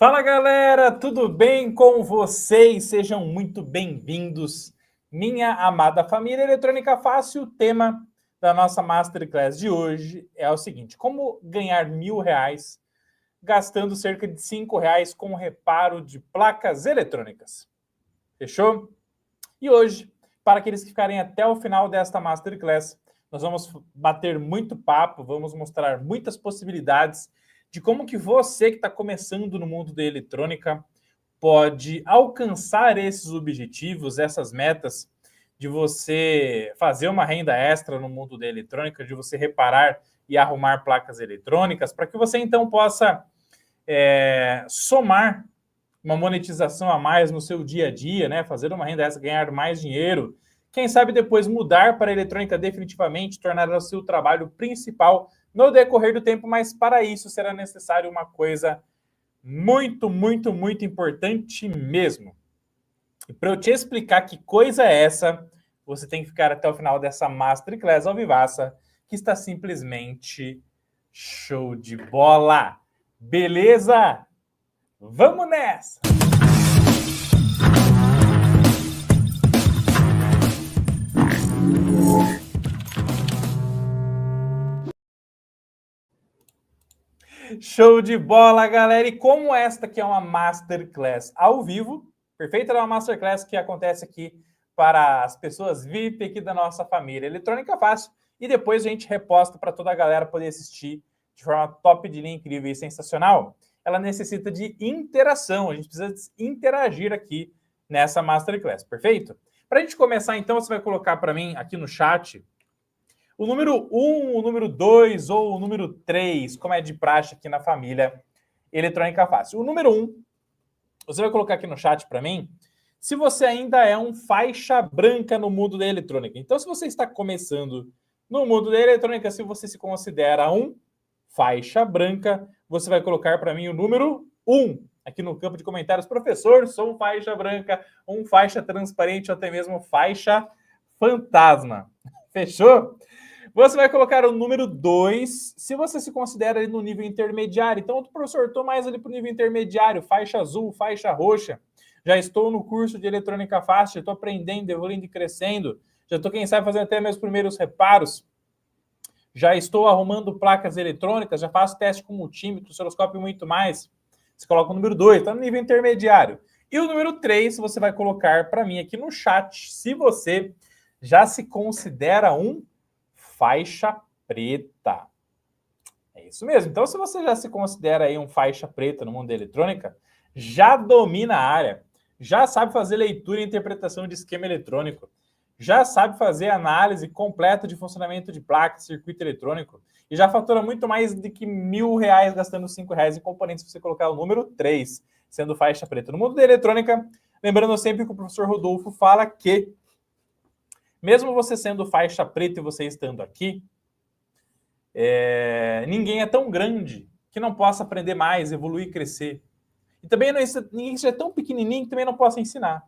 Fala galera, tudo bem com vocês? Sejam muito bem-vindos, minha amada família Eletrônica Fácil. O tema da nossa Masterclass de hoje é o seguinte: como ganhar R$ 1.000 gastando cerca de R$ 5 com reparo de placas eletrônicas. Fechou? E hoje, para aqueles que ficarem até o final desta Masterclass, nós vamos bater muito papo, vamos mostrar muitas possibilidades de como que você que está começando no mundo da eletrônica pode alcançar esses objetivos, essas metas de você fazer uma renda extra no mundo da eletrônica, de você reparar e arrumar placas eletrônicas, para que você então possa somar uma monetização a mais no seu dia a dia, né? Fazer uma renda extra, ganhar mais dinheiro. Quem sabe depois mudar para a eletrônica definitivamente, tornar o seu trabalho principal no decorrer do tempo, mas para isso será necessário uma coisa muito, muito, muito importante mesmo. E para eu te explicar que coisa é essa, você tem que ficar até o final dessa Masterclass ao vivaça, que está simplesmente show de bola. Beleza? Vamos nessa! Show de bola, galera! E como esta aqui é uma Masterclass ao vivo, perfeito? É uma Masterclass que acontece aqui para as pessoas VIP aqui da nossa família Eletrônica Fácil, e depois a gente reposta para toda a galera poder assistir de forma top de linha, incrível e sensacional. Ela necessita de interação, a gente precisa interagir aqui nessa Masterclass, perfeito? Para a gente começar, então, você vai colocar para mim aqui no chat o número 1, o número 2 ou o número 3, como é de praxe aqui na família Eletrônica Fácil. O número 1, você vai colocar aqui no chat para mim, se você ainda é um faixa branca no mundo da eletrônica. Então, se você está começando no mundo da eletrônica, se você se considera um faixa branca, você vai colocar para mim o número 1 aqui no campo de comentários. Professor, sou um faixa branca, um faixa transparente ou até mesmo faixa fantasma. Fechou? Você vai colocar o número 2, se você se considera ali no nível intermediário. Então, professor, estou mais ali para o nível intermediário, faixa azul, faixa roxa. Já estou no curso de eletrônica fácil, estou aprendendo, evoluindo e crescendo. Já estou, quem sabe, fazendo até meus primeiros reparos. Já estou arrumando placas eletrônicas, já faço teste com multímetro, osciloscópio e muito mais. Você coloca o número 2, está no nível intermediário. E o número 3, você vai colocar para mim aqui no chat, se você já se considera um faixa preta. É isso mesmo. Então, se você já se considera aí um faixa preta no mundo da eletrônica, já domina a área, já sabe fazer leitura e interpretação de esquema eletrônico, já sabe fazer análise completa de funcionamento de placa, circuito eletrônico, e já fatura muito mais do que R$ 1.000 gastando R$ 5 em componentes se você colocar o número 3, sendo faixa preta. No mundo da eletrônica, lembrando sempre que o professor Rodolfo fala que mesmo você sendo faixa preta e você estando aqui, ninguém é tão grande que não possa aprender mais, evoluir e crescer. E também ninguém seja tão pequenininho que também não possa ensinar.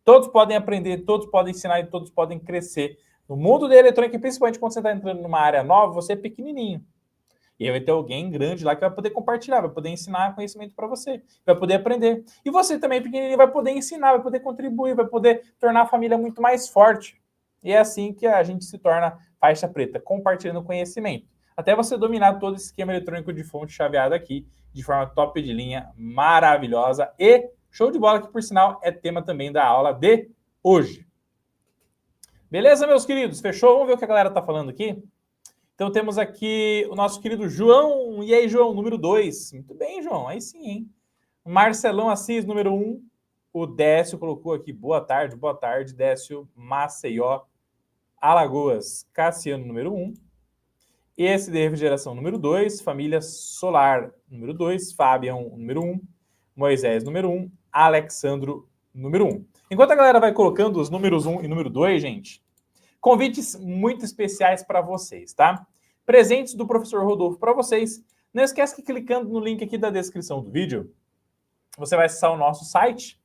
Todos podem aprender, todos podem ensinar e todos podem crescer. No mundo da eletrônica, principalmente quando você está entrando numa área nova, você é pequenininho. E aí vai ter alguém grande lá que vai poder compartilhar, vai poder ensinar conhecimento para você, vai poder aprender. E você também, pequenininho, vai poder ensinar, vai poder contribuir, vai poder tornar a família muito mais forte. E é assim que a gente se torna faixa preta, compartilhando conhecimento. Até você dominar todo esse esquema eletrônico de fonte chaveada aqui, de forma top de linha, maravilhosa e show de bola, que por sinal é tema também da aula de hoje. Beleza, meus queridos? Fechou? Vamos ver o que a galera tá falando aqui? Então temos aqui o nosso querido João. E aí, João, número 2. Muito bem, João. Aí sim, hein? Marcelão Assis, número 1. O Décio colocou aqui, boa tarde, Décio Maceió, Alagoas, Cassiano, número 1. Esse de refrigeração, número 2. Família Solar, número 2. Fabian, número 1. Moisés, número 1. Alexandro, número 1. Enquanto a galera vai colocando os números 1 e número 2, gente, convites muito especiais para vocês, tá? Presentes do professor Rodolfo para vocês. Não esquece que clicando no link aqui da descrição do vídeo, você vai acessar o nosso site,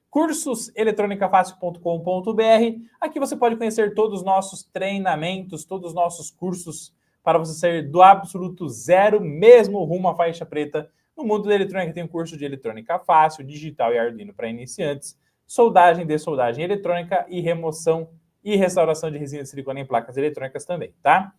cursoseletronicafácil.com.br. Aqui você pode conhecer todos os nossos treinamentos, todos os nossos cursos, para você sair do absoluto zero, mesmo rumo à faixa preta, No mundo da eletrônica tem um curso de eletrônica fácil, digital e Arduino para iniciantes, soldagem, dessoldagem eletrônica e remoção e restauração de resina de silicone em placas eletrônicas também, tá?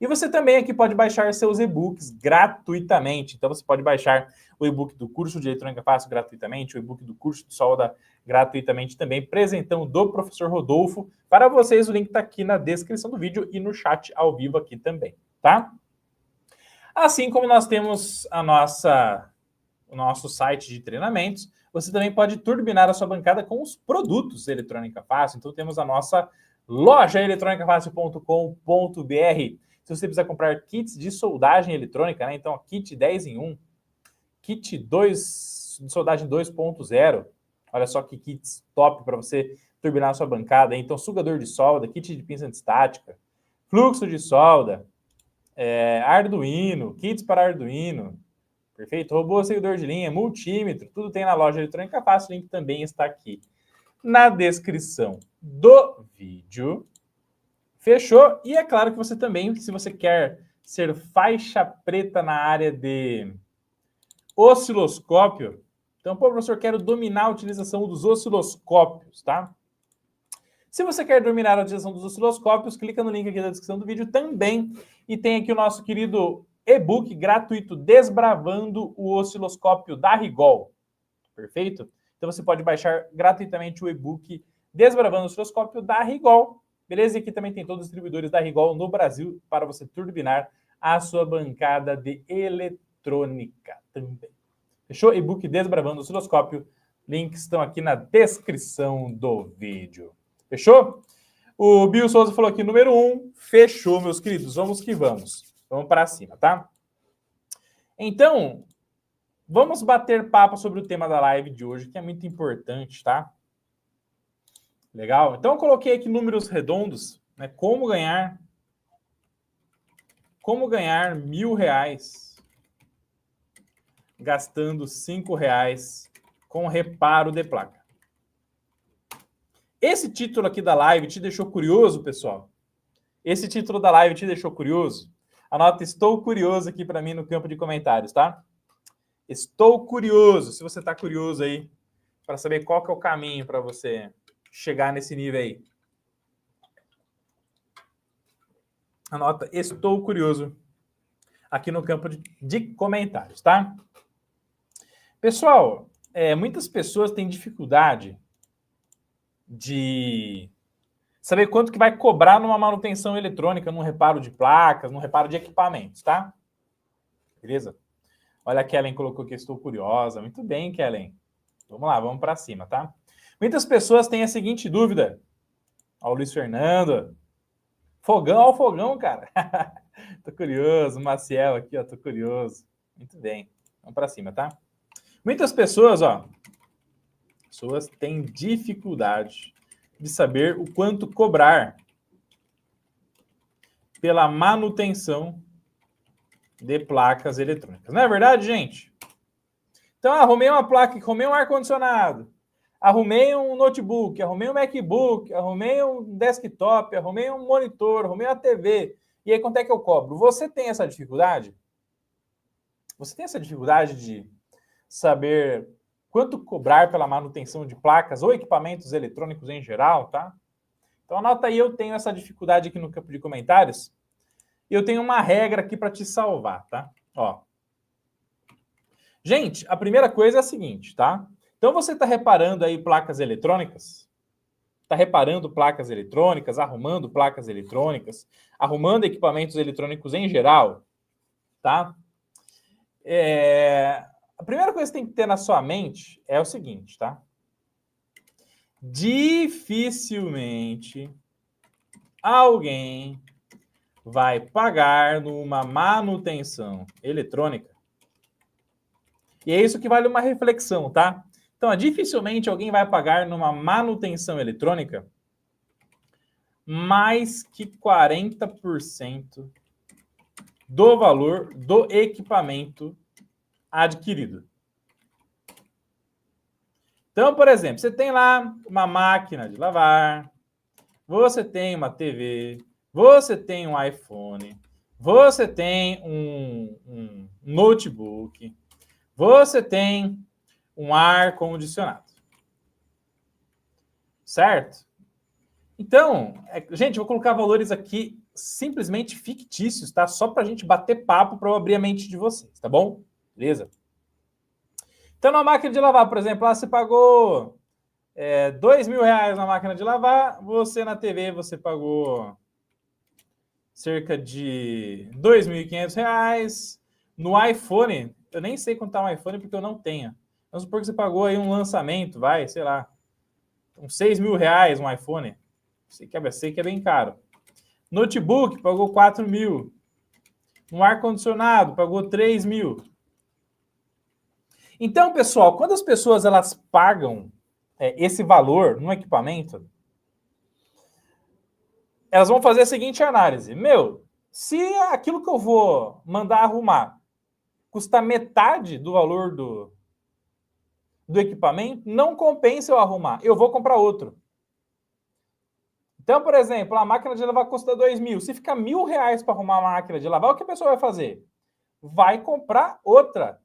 E você também aqui pode baixar seus e-books gratuitamente. Então você pode baixar o e-book do curso de eletrônica fácil gratuitamente, o e-book do curso de solda gratuitamente também, presentão do professor Rodolfo. Para vocês, o link está aqui na descrição do vídeo e no chat ao vivo aqui também, tá? Assim como nós temos o nosso site de treinamentos, você também pode turbinar a sua bancada com os produtos Eletrônica Fácil. Então temos a nossa loja eletronicafácil.com.br. Se você precisar comprar kits de soldagem eletrônica, né? Então, kit 10 em 1, kit 2 de soldagem 2.0. Olha só que kits top para você turbinar a sua bancada. Então, sugador de solda, kit de pinça antistática, fluxo de solda, Arduino, kits para Arduino. Perfeito? Robô seguidor de linha, multímetro, tudo tem na loja Eletrônica Fácil. O link também está aqui na descrição do vídeo. Fechou? E é claro que você também, se você quer ser faixa preta na área de osciloscópio, então, pô, professor, quero dominar a utilização dos osciloscópios, tá? Se você quer dominar a utilização dos osciloscópios, clica no link aqui da descrição do vídeo também. E tem aqui o nosso querido e-book gratuito Desbravando o Osciloscópio da Rigol. Perfeito? Então você pode baixar gratuitamente o e-book Desbravando o Osciloscópio da Rigol. Beleza? E aqui também tem todos os distribuidores da Rigol no Brasil para você turbinar a sua bancada de eletrônica também. Fechou? E-book Desbravando o Osciloscópio. Links estão aqui na descrição do vídeo. Fechou? O Bill Souza falou aqui, número 1. Fechou, meus queridos. Vamos que vamos. Vamos para cima, tá? Então, vamos bater papo sobre o tema da live de hoje, que é muito importante, tá? Legal? Então, eu coloquei aqui números redondos, né? Como ganhar R$1.000 gastando R$5 com reparo de placa. Esse título aqui da live te deixou curioso, pessoal? Esse título da live te deixou curioso? Anota, estou curioso aqui para mim no campo de comentários, tá? Estou curioso. Se você está curioso aí, para saber qual que é o caminho para você chegar nesse nível aí. Anota, estou curioso aqui no campo de comentários, tá? Pessoal, muitas pessoas têm dificuldade de saber quanto que vai cobrar numa manutenção eletrônica, num reparo de placas, num reparo de equipamentos, tá? Beleza? Olha, a Kellen colocou que estou curiosa. Muito bem, Kellen. Vamos lá, vamos para cima, tá? Muitas pessoas têm a seguinte dúvida. Ó, o Luiz Fernando. Fogão, ó o fogão, cara. Tô curioso. O Maciel aqui, ó, tô curioso. Muito bem. Vamos para cima, tá? Muitas pessoas, ó, têm dificuldade de saber o quanto cobrar pela manutenção de placas eletrônicas. Não é verdade, gente? Então, arrumei uma placa, arrumei um ar-condicionado, arrumei um notebook, arrumei um MacBook, arrumei um desktop, arrumei um monitor, arrumei uma TV. E aí, quanto é que eu cobro? Você tem essa dificuldade? Você tem essa dificuldade de saber quanto cobrar pela manutenção de placas ou equipamentos eletrônicos em geral, tá? Então, anota aí, eu tenho essa dificuldade aqui no campo de comentários. E eu tenho uma regra aqui para te salvar, tá? Ó. Gente, a primeira coisa é a seguinte, tá? Então, você está reparando aí placas eletrônicas? Está reparando placas eletrônicas, arrumando placas eletrônicas, arrumando equipamentos eletrônicos em geral, tá? A primeira coisa que tem que ter na sua mente é o seguinte, tá? Dificilmente alguém vai pagar numa manutenção eletrônica. E é isso que vale uma reflexão, tá? Então, dificilmente alguém vai pagar numa manutenção eletrônica mais que 40% do valor do equipamento adquirido. Então, por exemplo, você tem lá uma máquina de lavar, você tem uma TV, você tem um iPhone, você tem um notebook, você tem um ar-condicionado. Certo? Então, gente, eu vou colocar valores aqui simplesmente fictícios, tá? Só para a gente bater papo, para eu abrir a mente de vocês, tá bom? Beleza? Então, na máquina de lavar, por exemplo, lá você pagou R$2.000 na máquina de lavar, você na TV você pagou cerca de R$2.500. No iPhone, eu nem sei quanto tá um iPhone porque eu não tenho. Vamos supor que você pagou aí um lançamento, sei lá, uns R$6.000 um iPhone. Sei que é bem caro. Notebook pagou 4.000. Um ar-condicionado pagou 3.000. Então, pessoal, quando as pessoas elas pagam esse valor no equipamento, elas vão fazer a seguinte análise. Se aquilo que eu vou mandar arrumar custar metade do valor do equipamento, não compensa eu arrumar. Eu vou comprar outro. Então, por exemplo, a máquina de lavar custa 2.000. Se ficar R$1.000 para arrumar a máquina de lavar, o que a pessoa vai fazer? Vai comprar outra.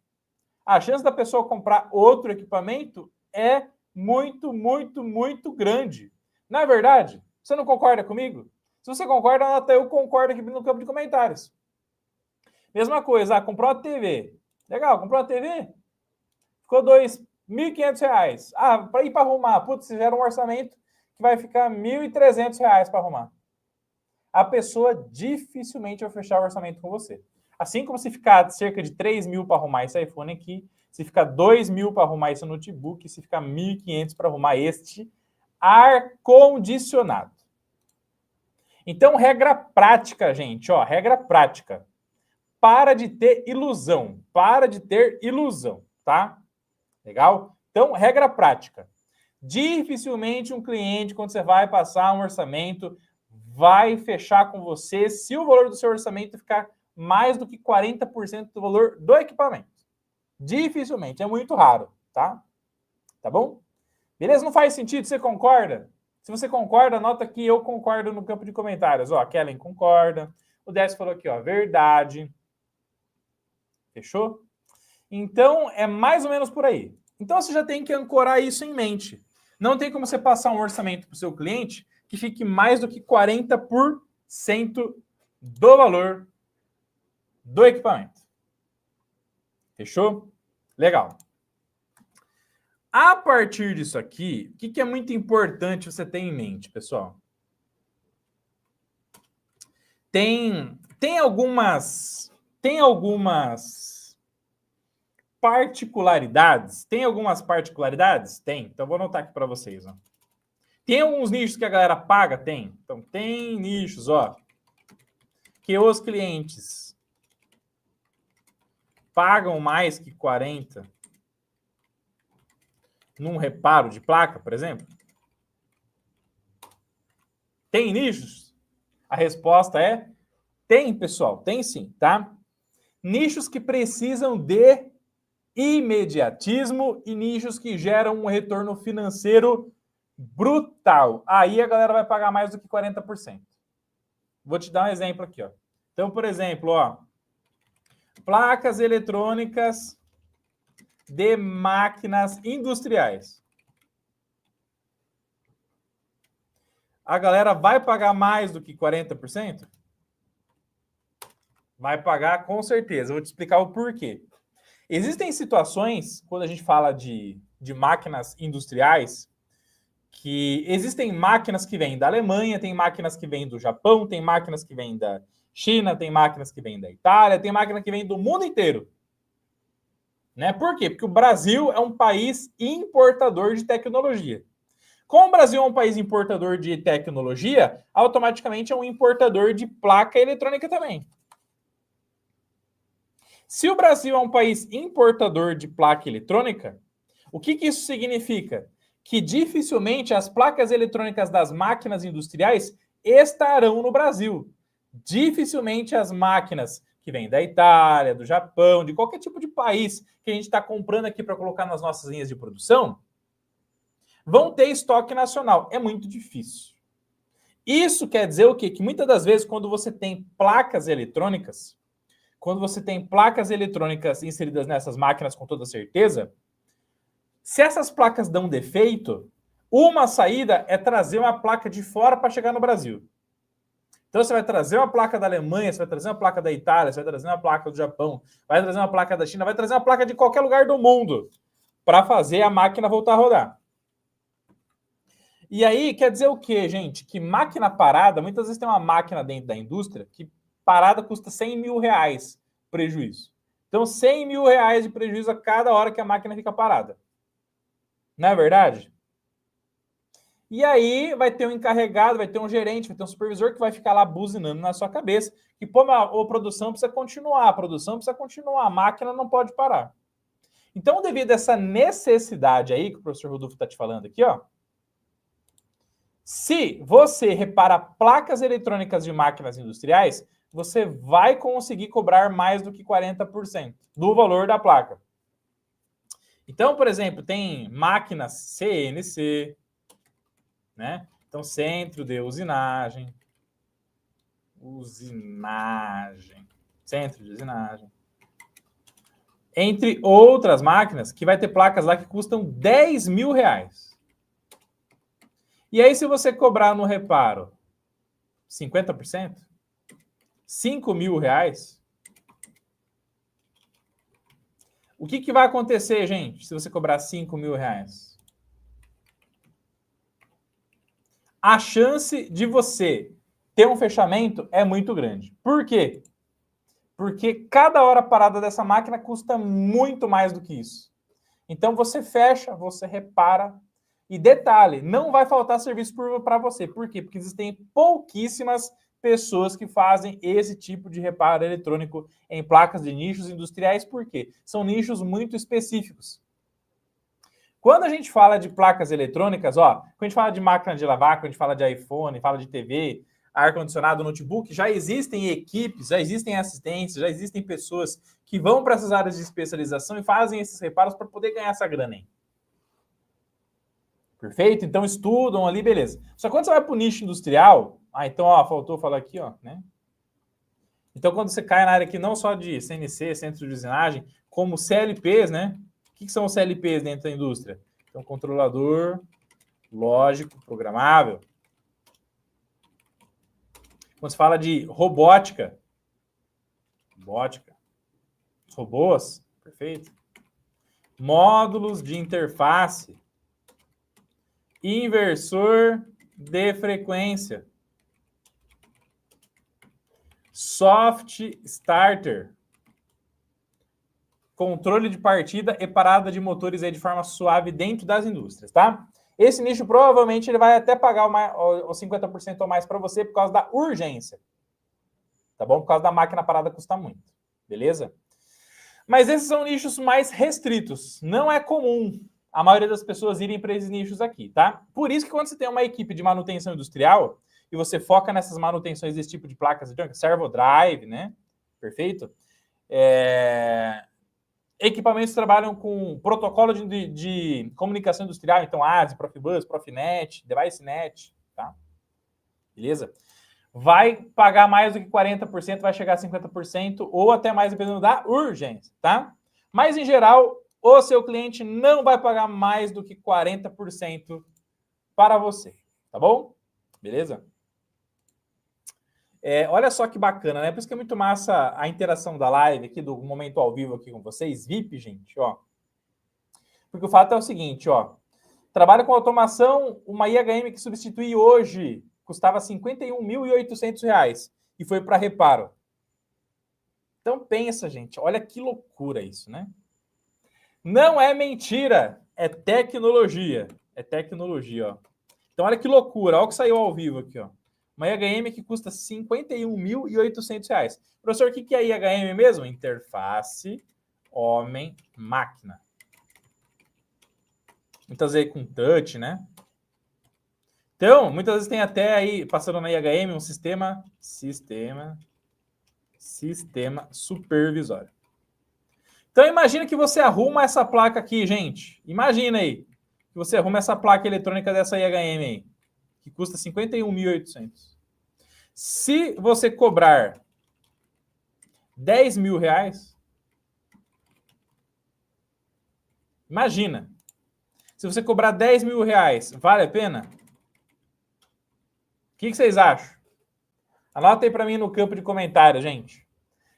A chance da pessoa comprar outro equipamento é muito, muito, muito grande. Não é verdade? Você não concorda comigo? Se você concorda, até eu concordo aqui no campo de comentários. Mesma coisa, comprou uma TV. Legal, comprou uma TV? Ficou R$2.500. Para ir para arrumar, putz, você gera um orçamento que vai ficar R$1.300 para arrumar. A pessoa dificilmente vai fechar o orçamento com você. Assim como se ficar cerca de 3.000 para arrumar esse iPhone aqui, se ficar 2.000 para arrumar esse notebook, se ficar 1.500 para arrumar este ar-condicionado. Então, regra prática, gente, regra prática. Para de ter ilusão, tá? Legal? Então, regra prática. Dificilmente um cliente, quando você vai passar um orçamento, vai fechar com você se o valor do seu orçamento ficar mais do que 40% do valor do equipamento. Dificilmente, é muito raro, tá? Tá bom? Beleza? Não faz sentido? Você concorda? Se você concorda, anota aqui, eu concordo no campo de comentários. A Kellen concorda. O Décio falou aqui, verdade. Fechou? Então, é mais ou menos por aí. Então, você já tem que ancorar isso em mente. Não tem como você passar um orçamento para o seu cliente que fique mais do que 40% do valor do equipamento. Fechou? Legal. A partir disso aqui, o que é muito importante você ter em mente, pessoal? Tem algumas particularidades. Tem algumas particularidades? Tem. Então, vou anotar aqui para vocês. Tem alguns nichos que a galera paga? Tem. Então, tem nichos, que os clientes pagam mais que 40 num reparo de placa, por exemplo? Tem nichos? A resposta é tem, pessoal. Tem sim, tá? Nichos que precisam de imediatismo e nichos que geram um retorno financeiro brutal. Aí a galera vai pagar mais do que 40%. Vou te dar um exemplo aqui, Então, por exemplo, placas eletrônicas de máquinas industriais. A galera vai pagar mais do que 40%? Vai pagar com certeza. Eu vou te explicar o porquê. Existem situações, quando a gente fala de máquinas industriais, que existem máquinas que vêm da Alemanha, tem máquinas que vêm do Japão, tem máquinas que vêm da China, tem máquinas que vêm da Itália, tem máquina que vem do mundo inteiro. Né? Por quê? Porque o Brasil é um país importador de tecnologia. Como o Brasil é um país importador de tecnologia, automaticamente é um importador de placa eletrônica também. Se o Brasil é um país importador de placa eletrônica, o que isso significa? Que dificilmente as placas eletrônicas das máquinas industriais estarão no Brasil. Dificilmente as máquinas que vêm da Itália, do Japão, de qualquer tipo de país que a gente está comprando aqui para colocar nas nossas linhas de produção, vão ter estoque nacional. É muito difícil. Isso quer dizer o quê? Que muitas das vezes, quando você tem placas eletrônicas, quando você tem placas eletrônicas inseridas nessas máquinas com toda certeza, se essas placas dão defeito, uma saída é trazer uma placa de fora para chegar no Brasil. Então você vai trazer uma placa da Alemanha, você vai trazer uma placa da Itália, você vai trazer uma placa do Japão, vai trazer uma placa da China, vai trazer uma placa de qualquer lugar do mundo para fazer a máquina voltar a rodar. E aí quer dizer o quê, gente? Que máquina parada, muitas vezes tem uma máquina dentro da indústria que parada custa 100 mil reais prejuízo. Então 100 mil reais de prejuízo a cada hora que a máquina fica parada. Não é verdade? E aí vai ter um encarregado, vai ter um gerente, vai ter um supervisor que vai ficar lá buzinando na sua cabeça que, pô, a produção precisa continuar, a máquina não pode parar. Então, devido a essa necessidade aí que o professor Rodolfo está te falando aqui, ó, se você repara placas eletrônicas de máquinas industriais, você vai conseguir cobrar mais do que 40% do valor da placa. Então, por exemplo, tem máquinas CNC, né? Então, centro de usinagem, centro de usinagem. Entre outras máquinas, que vai ter placas lá que custam 10 mil reais. E aí, se você cobrar no reparo 50%, 5 mil reais, o que vai acontecer, gente, se você cobrar 5 mil reais? A chance de você ter um fechamento é muito grande. Por quê? Porque cada hora parada dessa máquina custa muito mais do que isso. Então você fecha, você repara. E detalhe, não vai faltar serviço para você. Por quê? Porque existem pouquíssimas pessoas que fazem esse tipo de reparo eletrônico em placas de nichos industriais. Por quê? São nichos muito específicos. Quando a gente fala de placas eletrônicas, ó, quando a gente fala de máquina de lavar, quando a gente fala de iPhone, fala de TV, ar-condicionado, notebook, já existem equipes, já existem assistentes, já existem pessoas que vão para essas áreas de especialização e fazem esses reparos para poder ganhar essa grana aí. Perfeito? Então estudam ali, beleza. Só que quando você vai para o nicho industrial, então, ó, faltou falar aqui, ó, né? Então, quando você cai na área aqui, não só de CNC, centro de usinagem, como CLPs, né? O que são os CLPs dentro da indústria? Então, controlador lógico programável. Quando se fala de robótica, robôs, perfeito. Módulos de interface, inversor de frequência, soft starter, controle de partida e parada de motores aí de forma suave dentro das indústrias, tá? Esse nicho provavelmente ele vai até pagar os 50% ou mais para você por causa da urgência, tá bom? Por causa da máquina parada custa muito, beleza? Mas esses são nichos mais restritos. Não é comum a maioria das pessoas irem para esses nichos aqui, tá? Por isso que quando você tem uma equipe de manutenção industrial e você foca nessas manutenções desse tipo de placas, servo drive, né? Perfeito? Equipamentos que trabalham com protocolo de comunicação industrial, então ASI, Profibus, Profinet, DeviceNet, tá? Beleza? Vai pagar mais do que 40%, vai chegar a 50% ou até mais, dependendo da urgência, tá? Mas, em geral, o seu cliente não vai pagar mais do que 40% para você, tá bom? Beleza? Olha só que bacana, né? Por isso que é muito massa a interação da live aqui, do momento ao vivo aqui com vocês, VIP, gente, ó. Porque o fato é o seguinte, ó. Trabalho com automação, uma IHM que substitui hoje custava R$ 51.800 e foi para reparo. Então pensa, gente, olha que loucura isso, né? Não é mentira, é tecnologia. É tecnologia, ó. Então olha que loucura, olha o que saiu ao vivo aqui, ó. Uma IHM que custa R$ 51.800. Professor, o que é IHM mesmo? Interface homem-máquina. Muitas vezes com touch, né? Então, muitas vezes tem até aí, passando na IHM, um sistema supervisório. Então, imagina que você arruma essa placa aqui, gente. Imagina aí que você arruma essa placa eletrônica dessa IHM aí, que custa R$ 51.800. Se você cobrar R$10.000? Imagina. Se você cobrar R$10.000, vale a pena? O que vocês acham? Anota aí para mim no campo de comentários, gente.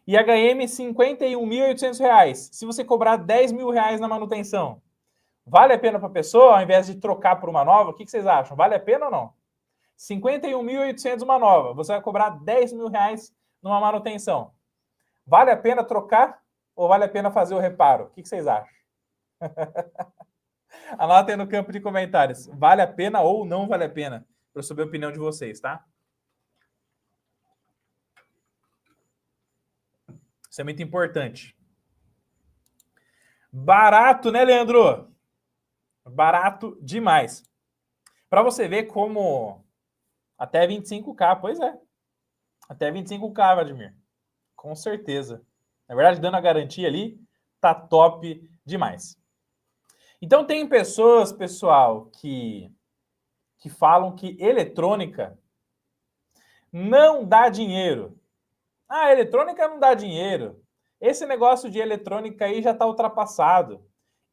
IHM, R$51.800. Se você cobrar R$10.000 na manutenção, vale a pena para a pessoa, ao invés de trocar por uma nova? O que vocês acham? Vale a pena ou não? 51.800 uma nova. Você vai cobrar R$10.000 numa manutenção. Vale a pena trocar ou vale a pena fazer o reparo? O que vocês acham? Anota aí no campo de comentários. Vale a pena ou não vale a pena? Para eu saber a opinião de vocês, tá? Isso é muito importante. Barato, né, Leandro? Barato demais. Para você ver como até 25K, pois é. Até 25K, Vladimir. Com certeza. Na verdade, dando a garantia ali, tá top demais. Então, tem pessoas, pessoal, que falam que eletrônica não dá dinheiro. Ah, eletrônica não dá dinheiro. Esse negócio de eletrônica aí já está ultrapassado.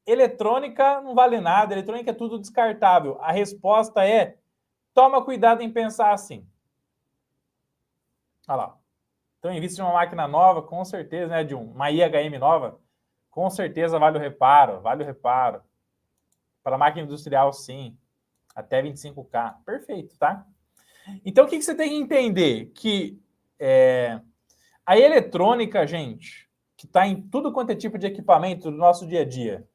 Eletrônica não vale nada, eletrônica é tudo descartável. A resposta é: toma cuidado em pensar assim. Olha lá. Então, invista em uma máquina nova, com certeza, né? De uma IHM nova, com certeza vale o reparo, vale o reparo. Para máquina industrial, sim. Até 25K. Perfeito, tá? Então, o que você tem que entender? Que a eletrônica, gente, que está em tudo quanto é tipo de equipamento do nosso dia a dia,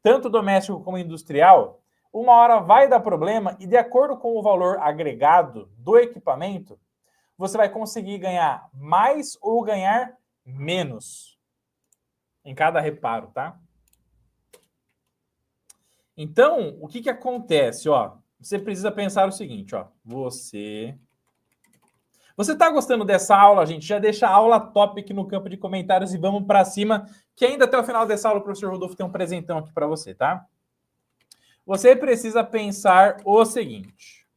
tanto doméstico como industrial, uma hora vai dar problema e, de acordo com o valor agregado do equipamento, você vai conseguir ganhar mais ou ganhar menos em cada reparo, tá? Então, o que acontece? Ó, você precisa pensar o seguinte, ó. Você está gostando dessa aula, gente? Já deixa a aula top aqui no campo de comentários e vamos para cima, que ainda até o final dessa aula o professor Rodolfo tem um presentão aqui para você, tá? Você precisa pensar o seguinte.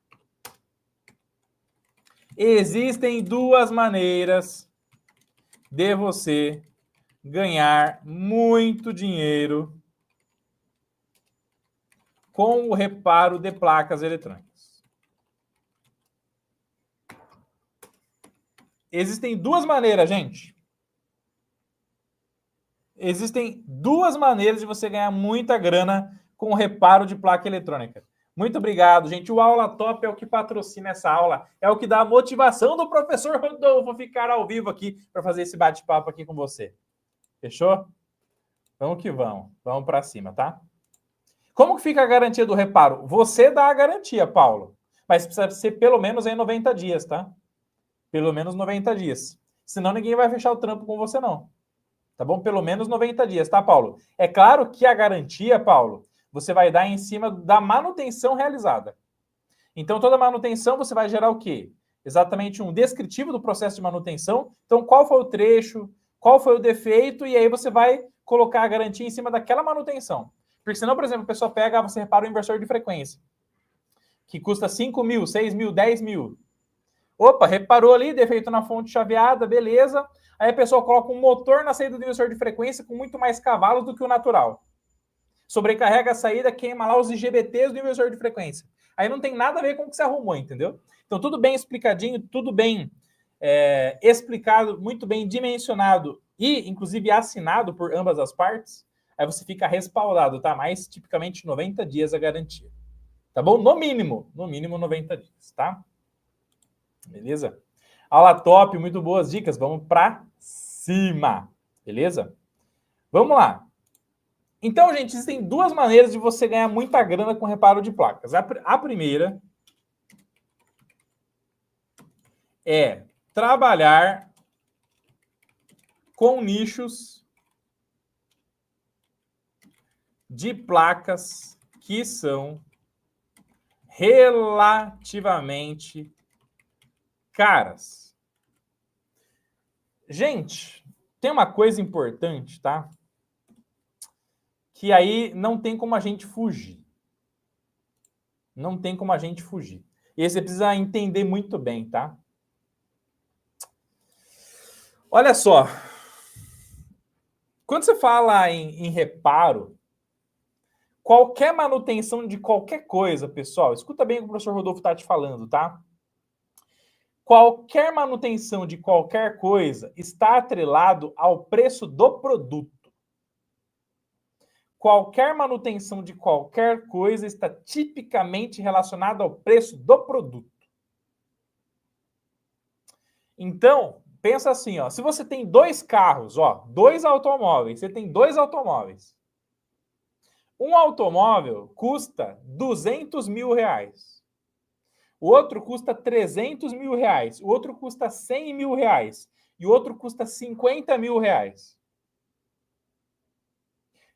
Existem duas maneiras de você ganhar muito dinheiro com o reparo de placas eletrônicas. Existem duas maneiras, gente. Existem duas maneiras de você ganhar muita grana com o reparo de placa eletrônica. Muito obrigado, gente. O Aula Top é o que patrocina essa aula, é o que dá a motivação do professor Rodolfo ficar ao vivo aqui para fazer esse bate-papo aqui com você. Fechou? Vamos que vamos. Vamos para cima, tá? Como que fica a garantia do reparo? Você dá a garantia, Paulo, mas precisa ser pelo menos em 90 dias, tá? Pelo menos 90 dias. Senão ninguém vai fechar o trampo com você, não. Tá bom? Pelo menos 90 dias, tá, Paulo? É claro que a garantia, Paulo, você vai dar em cima da manutenção realizada. Então, toda manutenção você vai gerar o quê? Exatamente um descritivo do processo de manutenção. Então, qual foi o trecho, qual foi o defeito, e aí você vai colocar a garantia em cima daquela manutenção. Porque senão, por exemplo, a pessoa pega, você repara o inversor de frequência, que custa 5 mil, 6 mil, 10 mil. Opa, reparou ali, defeito na fonte chaveada, beleza. Aí a pessoa coloca um motor na saída do inversor de frequência com muito mais cavalos do que o natural. Sobrecarrega a saída, queima lá os IGBTs do inversor de frequência. Aí não tem nada a ver com o que você arrumou, entendeu? Então tudo bem explicadinho, tudo bem explicado, muito bem dimensionado e, inclusive, assinado por ambas as partes. Aí você fica respaldado, tá? Mais tipicamente 90 dias a garantia. Tá bom? No mínimo 90 dias, tá? Beleza? Aula top, muito boas dicas. Vamos para cima. Beleza? Vamos lá. Então, gente, existem duas maneiras de você ganhar muita grana com reparo de placas. A primeira é trabalhar com nichos de placas que são relativamente caras. Gente, tem uma coisa importante, tá? Que aí não tem como a gente fugir. Não tem como a gente fugir. E aí você precisa entender muito bem, tá? Olha só. Quando você fala em reparo, qualquer manutenção de qualquer coisa, pessoal, escuta bem o que o professor Rodolfo está te falando, tá? Qualquer manutenção de qualquer coisa está atrelado ao preço do produto. Qualquer manutenção de qualquer coisa está tipicamente relacionada ao preço do produto. Então, pensa assim, ó, se você tem dois carros, ó, dois automóveis, você tem dois automóveis. Um automóvel custa R$200.000. O outro custa R$300.000. O outro custa R$100.000. E o outro custa R$50.000.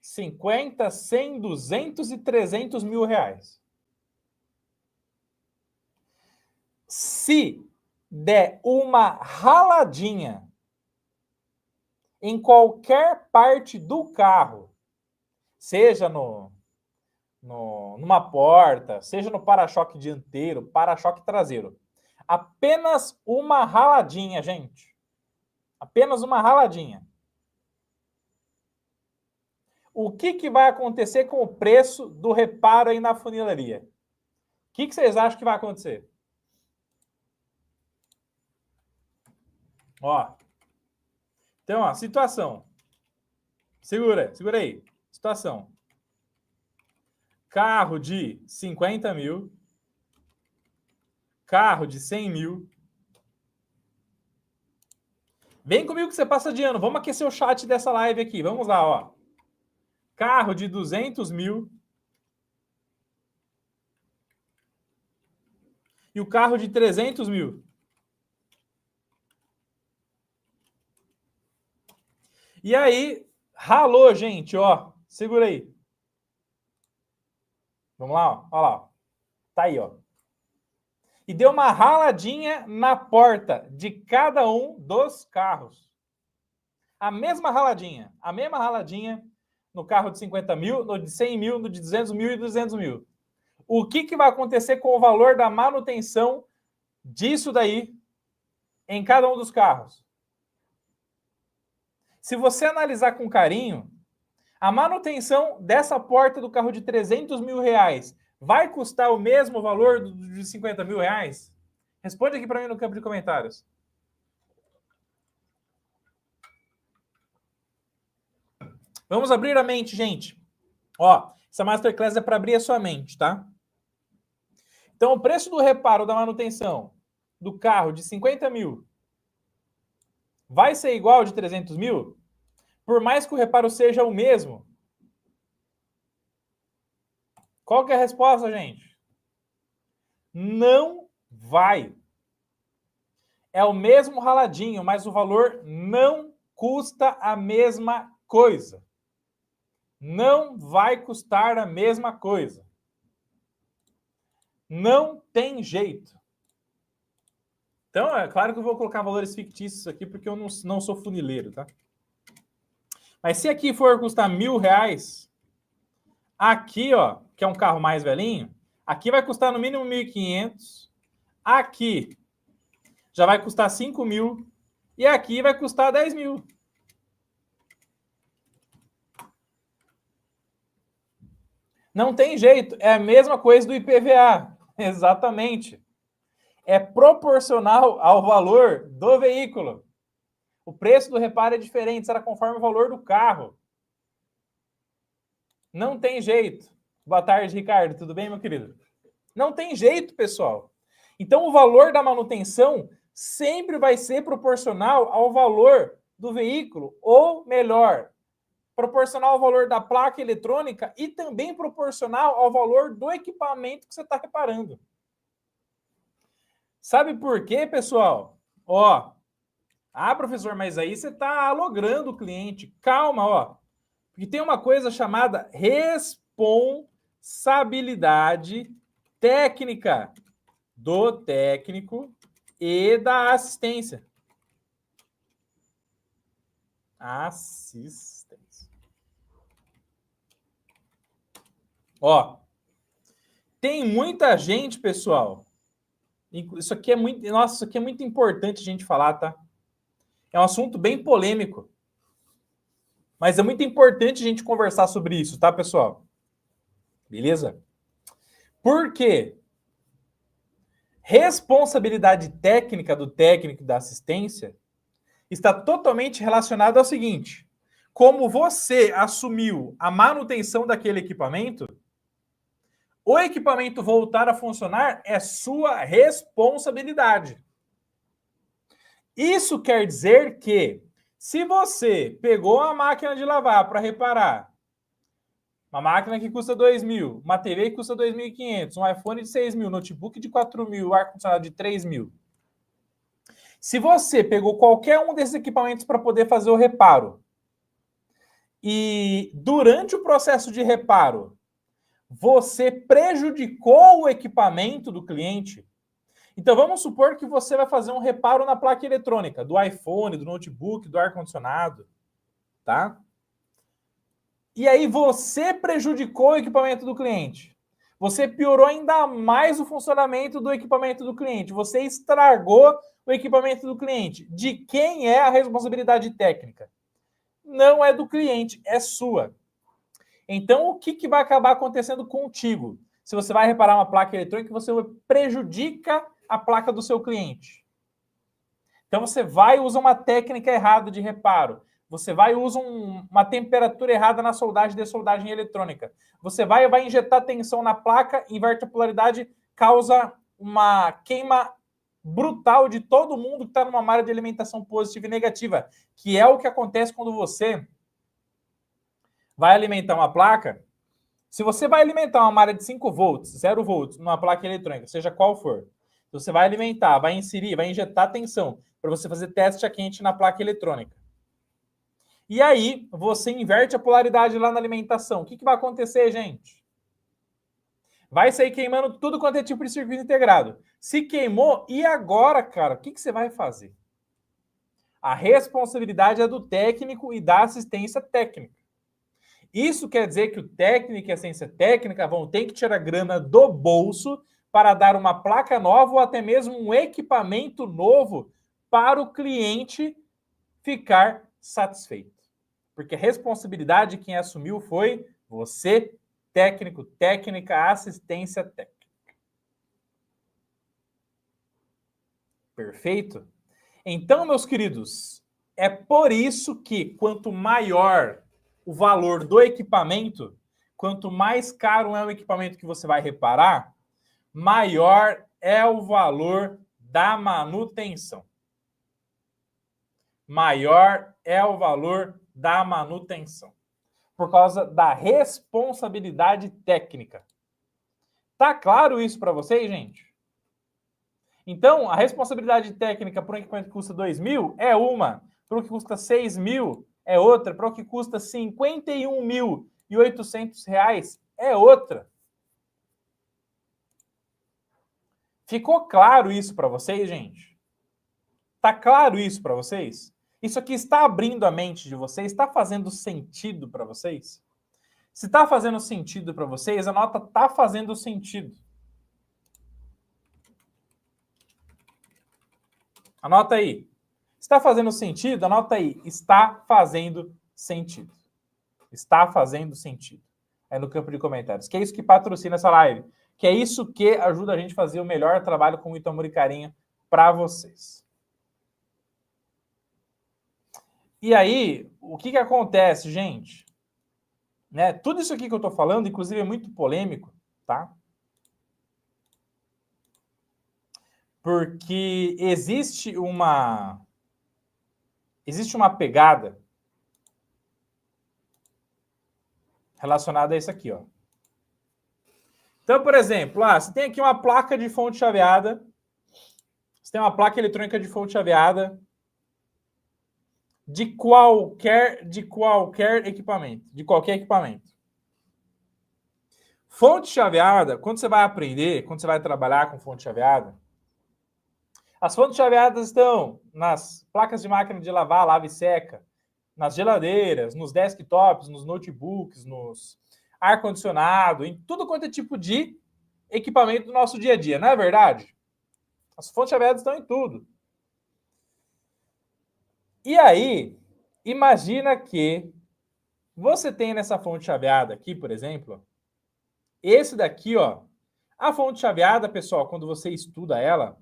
50, 100, 200 e R$300.000. Se der uma raladinha em qualquer parte do carro, seja numa porta, seja no para-choque dianteiro, para-choque traseiro, apenas uma raladinha, gente. Apenas uma raladinha. O que vai acontecer com o preço do reparo aí na funilaria? O que vocês acham que vai acontecer? Ó. Então, ó, situação. Segura aí. Situação. Carro de 50 mil. Carro de 100 mil. Vem comigo que você passa de ano. Vamos aquecer o chat dessa live aqui. Vamos lá, ó. Carro de 200 mil. E o carro de 300 mil. E aí, ralou, gente, ó. Segura aí. Vamos lá, ó. Olha lá, ó. Tá aí, ó. E deu uma raladinha na porta de cada um dos carros. A mesma raladinha no carro de 50 mil, no de 100 mil, no de 200 mil e 200 mil. O que vai acontecer com o valor da manutenção disso daí em cada um dos carros? Se você analisar com carinho, a manutenção dessa porta do carro de 300 mil reais vai custar o mesmo valor de 50 mil reais? Responde aqui para mim no campo de comentários. Vamos abrir a mente, gente. Ó, essa Masterclass é para abrir a sua mente, tá? Então, o preço do reparo da manutenção do carro de 50 mil vai ser igual ao de 300 mil? Por mais que o reparo seja o mesmo? Qual que é a resposta, gente? Não vai. É o mesmo raladinho, mas o valor não custa a mesma coisa. Não vai custar a mesma coisa. Não tem jeito. Então, é claro que eu vou colocar valores fictícios aqui, porque eu não sou funileiro, tá? Mas se aqui for custar R$1.000, aqui, ó, que é um carro mais velhinho, aqui vai custar no mínimo 1.500, aqui já vai custar 5 mil, e aqui vai custar 10 mil. Não tem jeito, é a mesma coisa do IPVA, exatamente. É proporcional ao valor do veículo. O preço do reparo é diferente, será conforme o valor do carro. Não tem jeito. Boa tarde, Ricardo. Tudo bem, meu querido? Não tem jeito, pessoal. Então, o valor da manutenção sempre vai ser proporcional ao valor do veículo, ou melhor, proporcional ao valor da placa eletrônica e também proporcional ao valor do equipamento que você está reparando. Sabe por quê, pessoal? Ó, professor, mas aí você está alogrando o cliente. Calma, ó. Porque tem uma coisa chamada responsabilidade técnica do técnico e da assistência. Assistência. Ó, tem muita gente, pessoal. Isso aqui é muito, nossa, isso aqui é muito importante a gente falar, tá? É um assunto bem polêmico. Mas é muito importante a gente conversar sobre isso, tá, pessoal? Beleza? Por quê? Responsabilidade técnica do técnico da assistência está totalmente relacionada ao seguinte: como você assumiu a manutenção daquele equipamento, o equipamento voltar a funcionar é sua responsabilidade. Isso quer dizer que, se você pegou a máquina de lavar para reparar, uma máquina que custa 2.000, uma TV que custa 2.500, um iPhone de 6.000, notebook de 4.000, ar-condicionado de 3.000. Se você pegou qualquer um desses equipamentos para poder fazer o reparo e durante o processo de reparo você prejudicou o equipamento do cliente, então vamos supor que você vai fazer um reparo na placa eletrônica do iPhone, do notebook, do ar-condicionado, tá? E aí você prejudicou o equipamento do cliente. Você piorou ainda mais o funcionamento do equipamento do cliente. Você estragou o equipamento do cliente. De quem é a responsabilidade técnica? Não é do cliente, é sua. Então, o que vai acabar acontecendo contigo? Se você vai reparar uma placa eletrônica, você prejudica a placa do seu cliente. Então, você vai e usa uma técnica errada de reparo. Você vai e usa uma temperatura errada na soldagem de soldagem eletrônica. Você vai injetar tensão na placa, inverte a polaridade, causa uma queima brutal de todo mundo que está numa malha de alimentação positiva e negativa, que é o que acontece quando você vai alimentar uma placa. Se você vai alimentar uma malha de 5 volts, 0 volts, numa placa eletrônica, seja qual for, você vai alimentar, vai inserir, vai injetar tensão para você fazer teste a quente na placa eletrônica. E aí, você inverte a polaridade lá na alimentação. O que vai acontecer, gente? Vai sair queimando tudo quanto é tipo de circuito integrado. Se queimou, e agora, cara? O que você vai fazer? A responsabilidade é do técnico e da assistência técnica. Isso quer dizer que o técnico e a assistência técnica vão ter que tirar grana do bolso para dar uma placa nova ou até mesmo um equipamento novo para o cliente ficar satisfeito. Porque a responsabilidade quem assumiu foi você, técnico, técnica, assistência técnica. Perfeito? Então, meus queridos, é por isso que quanto maior o valor do equipamento, quanto mais caro é o equipamento que você vai reparar, maior é o valor da manutenção. Maior é o valor da manutenção. Por causa da responsabilidade técnica. Tá claro isso para vocês, gente? Então, a responsabilidade técnica para um equipamento que custa 2.000 é uma, para o que custa 6.000 é outra, para o que custa 51.800 reais é outra. Ficou claro isso para vocês, gente? Tá claro isso para vocês? Isso aqui está abrindo a mente de vocês? Está fazendo sentido para vocês? Se está fazendo sentido para vocês, a nota está fazendo sentido. Anota aí. Está fazendo sentido? Anota aí. Está fazendo sentido. Está fazendo sentido. Aí no campo de comentários. Que é isso que patrocina essa live. Que é isso que ajuda a gente a fazer o melhor trabalho com muito amor e carinho para vocês. E aí, o que acontece, gente? Né? Tudo isso aqui que eu estou falando, inclusive, é muito polêmico, tá? Porque existe uma pegada relacionada a isso aqui, ó. Então, por exemplo, você tem aqui uma placa de fonte chaveada, você tem uma placa eletrônica de fonte chaveada de qualquer equipamento, de qualquer equipamento. Fonte chaveada, quando você vai aprender, quando você vai trabalhar com fonte chaveada, as fontes chaveadas estão nas placas de máquina de lavar, lava e seca, nas geladeiras, nos desktops, nos notebooks, nos ar-condicionado, em tudo quanto é tipo de equipamento do nosso dia a dia, não é verdade? As fontes chaveadas estão em tudo. E aí, imagina que Você tem nessa fonte chaveada aqui, por exemplo, esse daqui, ó. A fonte chaveada, pessoal, quando você estuda ela,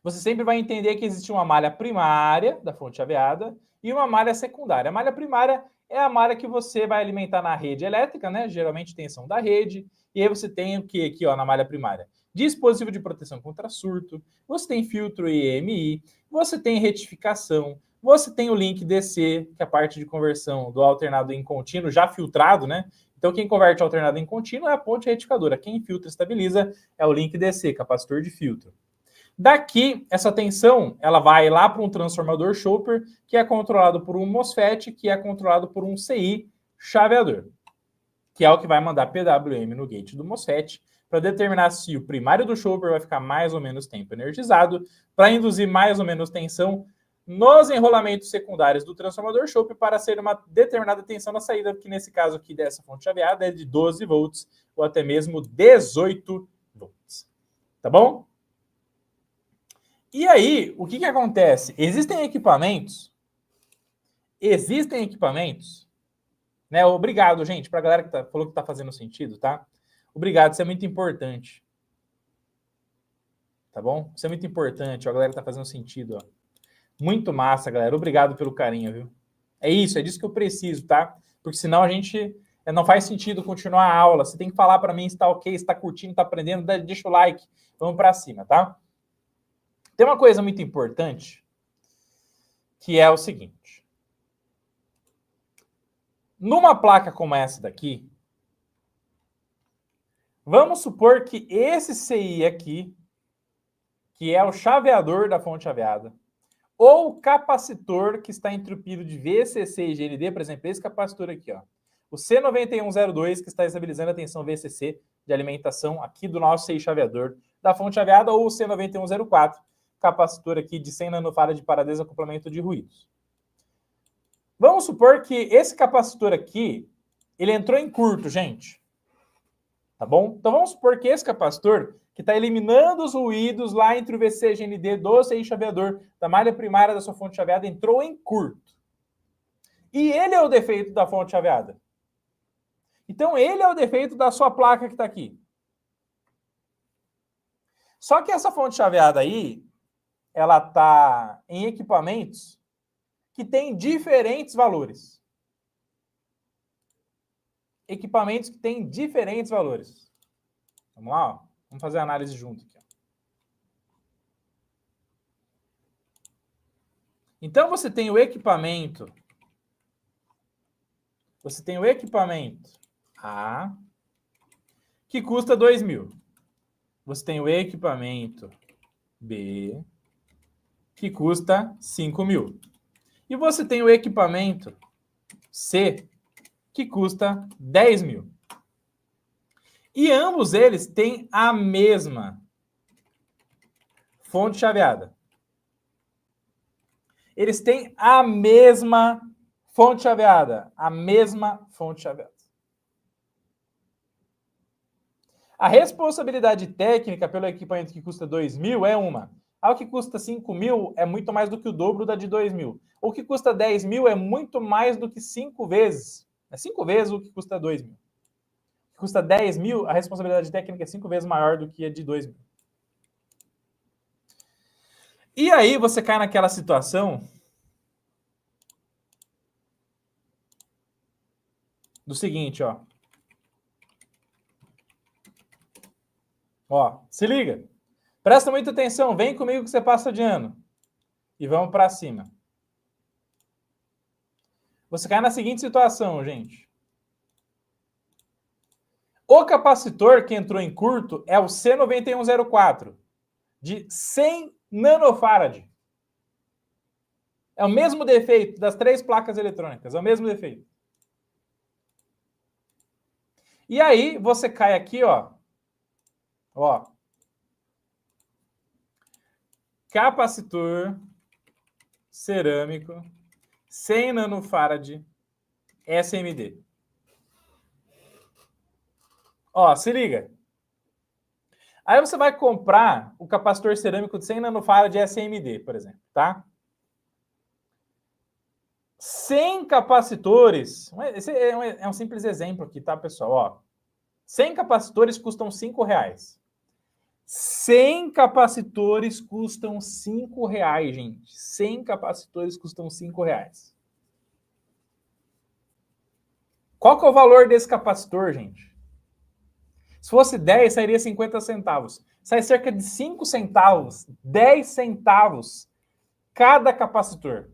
você sempre vai entender que existe uma malha primária da fonte chaveada e uma malha secundária. A malha primária é a malha que você vai alimentar na rede elétrica, né? Geralmente tensão da rede. E aí você tem o que aqui, ó, na malha primária? Dispositivo de proteção contra surto, você tem filtro EMI, você tem retificação, você tem o link DC, que é a parte de conversão do alternado em contínuo já filtrado, né? Então, quem converte alternado em contínuo é a ponte retificadora. Quem filtra e estabiliza é o link DC, capacitor de filtro. Daqui, essa tensão, ela vai lá para um transformador Chopper, que é controlado por um MOSFET, que é controlado por um CI chaveador, que é o que vai mandar PWM no gate do MOSFET, para determinar se o primário do Chopper vai ficar mais ou menos tempo energizado, para induzir mais ou menos tensão nos enrolamentos secundários do transformador Chopper para ser uma determinada tensão na saída, que nesse caso aqui dessa fonte chaveada é de 12 volts ou até mesmo 18 volts. Tá bom? E aí, o que acontece? Existem equipamentos, né? Obrigado, gente, para a galera que falou que tá fazendo sentido, tá? Obrigado, isso é muito importante. Tá bom? Isso é muito importante, ó, a galera que tá fazendo sentido, ó. Muito massa, galera. Obrigado pelo carinho, viu? É disso que eu preciso, tá? Porque senão a gente não faz sentido continuar a aula. Você tem que falar para mim se tá ok, se tá curtindo, tá aprendendo, deixa o like. Vamos para cima, tá? Tem uma coisa muito importante, que é o seguinte. Numa placa como essa daqui, vamos supor que esse CI aqui, que é o chaveador da fonte chaveada, ou o capacitor que está entupido de VCC e GND, por exemplo, esse capacitor aqui, ó, o C9102, que está estabilizando a tensão VCC de alimentação aqui do nosso CI chaveador da fonte chaveada, ou o C9104, capacitor aqui de 100 nanofarad para desacoplamento de ruídos. Vamos supor que esse capacitor aqui, ele entrou em curto, gente. Tá bom? Então vamos supor que esse capacitor, que está eliminando os ruídos lá entre o VC e GND do CI chaveador da malha primária da sua fonte chaveada, entrou em curto. E ele é o defeito da fonte chaveada. Então ele é o defeito da sua placa que está aqui. Só que essa fonte chaveada aí, ela está em equipamentos que têm diferentes valores. Equipamentos que têm diferentes valores. Vamos lá, ó. Vamos fazer a análise junto aqui. Ó. Então você tem o equipamento. Você tem o equipamento A, que custa 2.000. Você tem o equipamento B, que custa 5.000. E você tem o equipamento C, que custa 10.000. E ambos eles têm a mesma fonte chaveada. Eles têm a mesma fonte chaveada. A mesma fonte chaveada. A responsabilidade técnica pelo equipamento que custa 2.000 é uma. Ao que custa 5.000 é muito mais do que o dobro da de 2.000. O que custa 10.000 é muito mais do que 5 vezes. É 5 vezes o que custa 2.000. O que custa 10.000, a responsabilidade técnica é 5 vezes maior do que a de 2.000. E aí você cai naquela situação do seguinte, ó. Ó, se liga. Presta muita atenção, vem comigo que você passa de ano. E vamos para cima. Você cai na seguinte situação, gente. O capacitor que entrou em curto é o C9104, de 100 nanofarad. É o mesmo defeito das 3 placas eletrônicas, é o mesmo defeito. E aí você cai aqui, ó. Ó. Capacitor cerâmico 100 nanofarad SMD. Ó, se liga. Aí você vai comprar o capacitor cerâmico de 100 nanofarad SMD, por exemplo, tá? 100 capacitores, esse é um simples exemplo aqui, tá, pessoal? Ó, 100 capacitores custam R$5. 100 capacitores custam R$5, gente. 100 capacitores custam R$5. Qual que é o valor desse capacitor, gente? Se fosse 10, sairia 50 centavos. Sai cerca de 5 centavos, 10 centavos cada capacitor.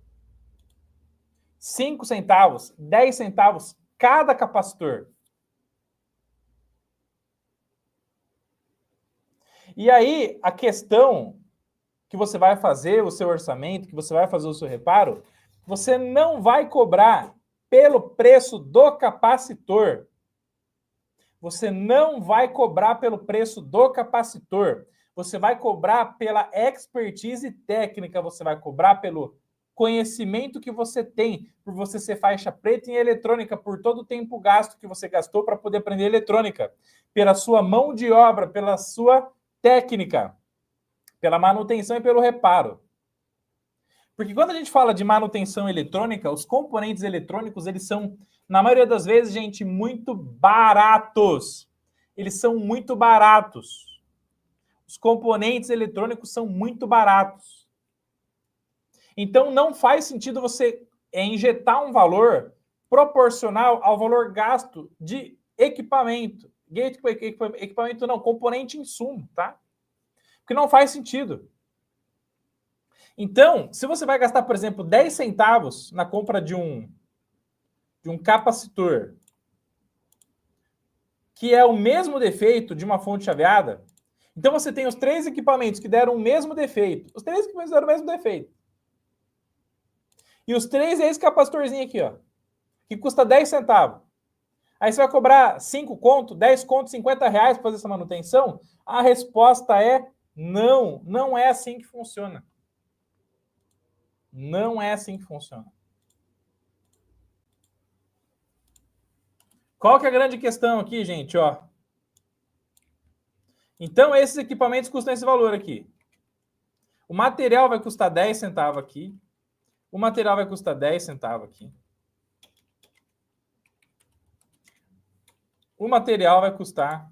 5 centavos, 10 centavos cada capacitor. E aí, a questão que você vai fazer o seu orçamento, que você vai fazer o seu reparo, você não vai cobrar pelo preço do capacitor. Você não vai cobrar pelo preço do capacitor. Você vai cobrar pela expertise técnica, você vai cobrar pelo conhecimento que você tem, por você ser faixa preta em eletrônica, por todo o tempo gasto que você gastou para poder aprender eletrônica, pela sua mão de obra, pela sua técnica, pela manutenção e pelo reparo. Porque quando a gente fala de manutenção eletrônica, os componentes eletrônicos, eles são, na maioria das vezes, gente, muito baratos. Eles são muito baratos. Os componentes eletrônicos são muito baratos. Então, não faz sentido você injetar um valor proporcional ao valor gasto de equipamento. Equipamento não, componente insumo, tá? Porque não faz sentido. Então, se você vai gastar, por exemplo, 10 centavos na compra de um capacitor, que é o mesmo defeito de uma fonte chaveada, então você tem os 3 equipamentos que deram o mesmo defeito. Os 3 equipamentos deram o mesmo defeito. E os 3 é esse capacitorzinho aqui, ó, que custa 10 centavos. Aí você vai cobrar 5 conto, 10 conto, R$50 para fazer essa manutenção? A resposta é não. Não é assim que funciona. Não é assim que funciona. Qual que é a grande questão aqui, gente? Ó. Então, esses equipamentos custam esse valor aqui. O material vai custar 10 centavos aqui. O material vai custar 10 centavos aqui. O material vai custar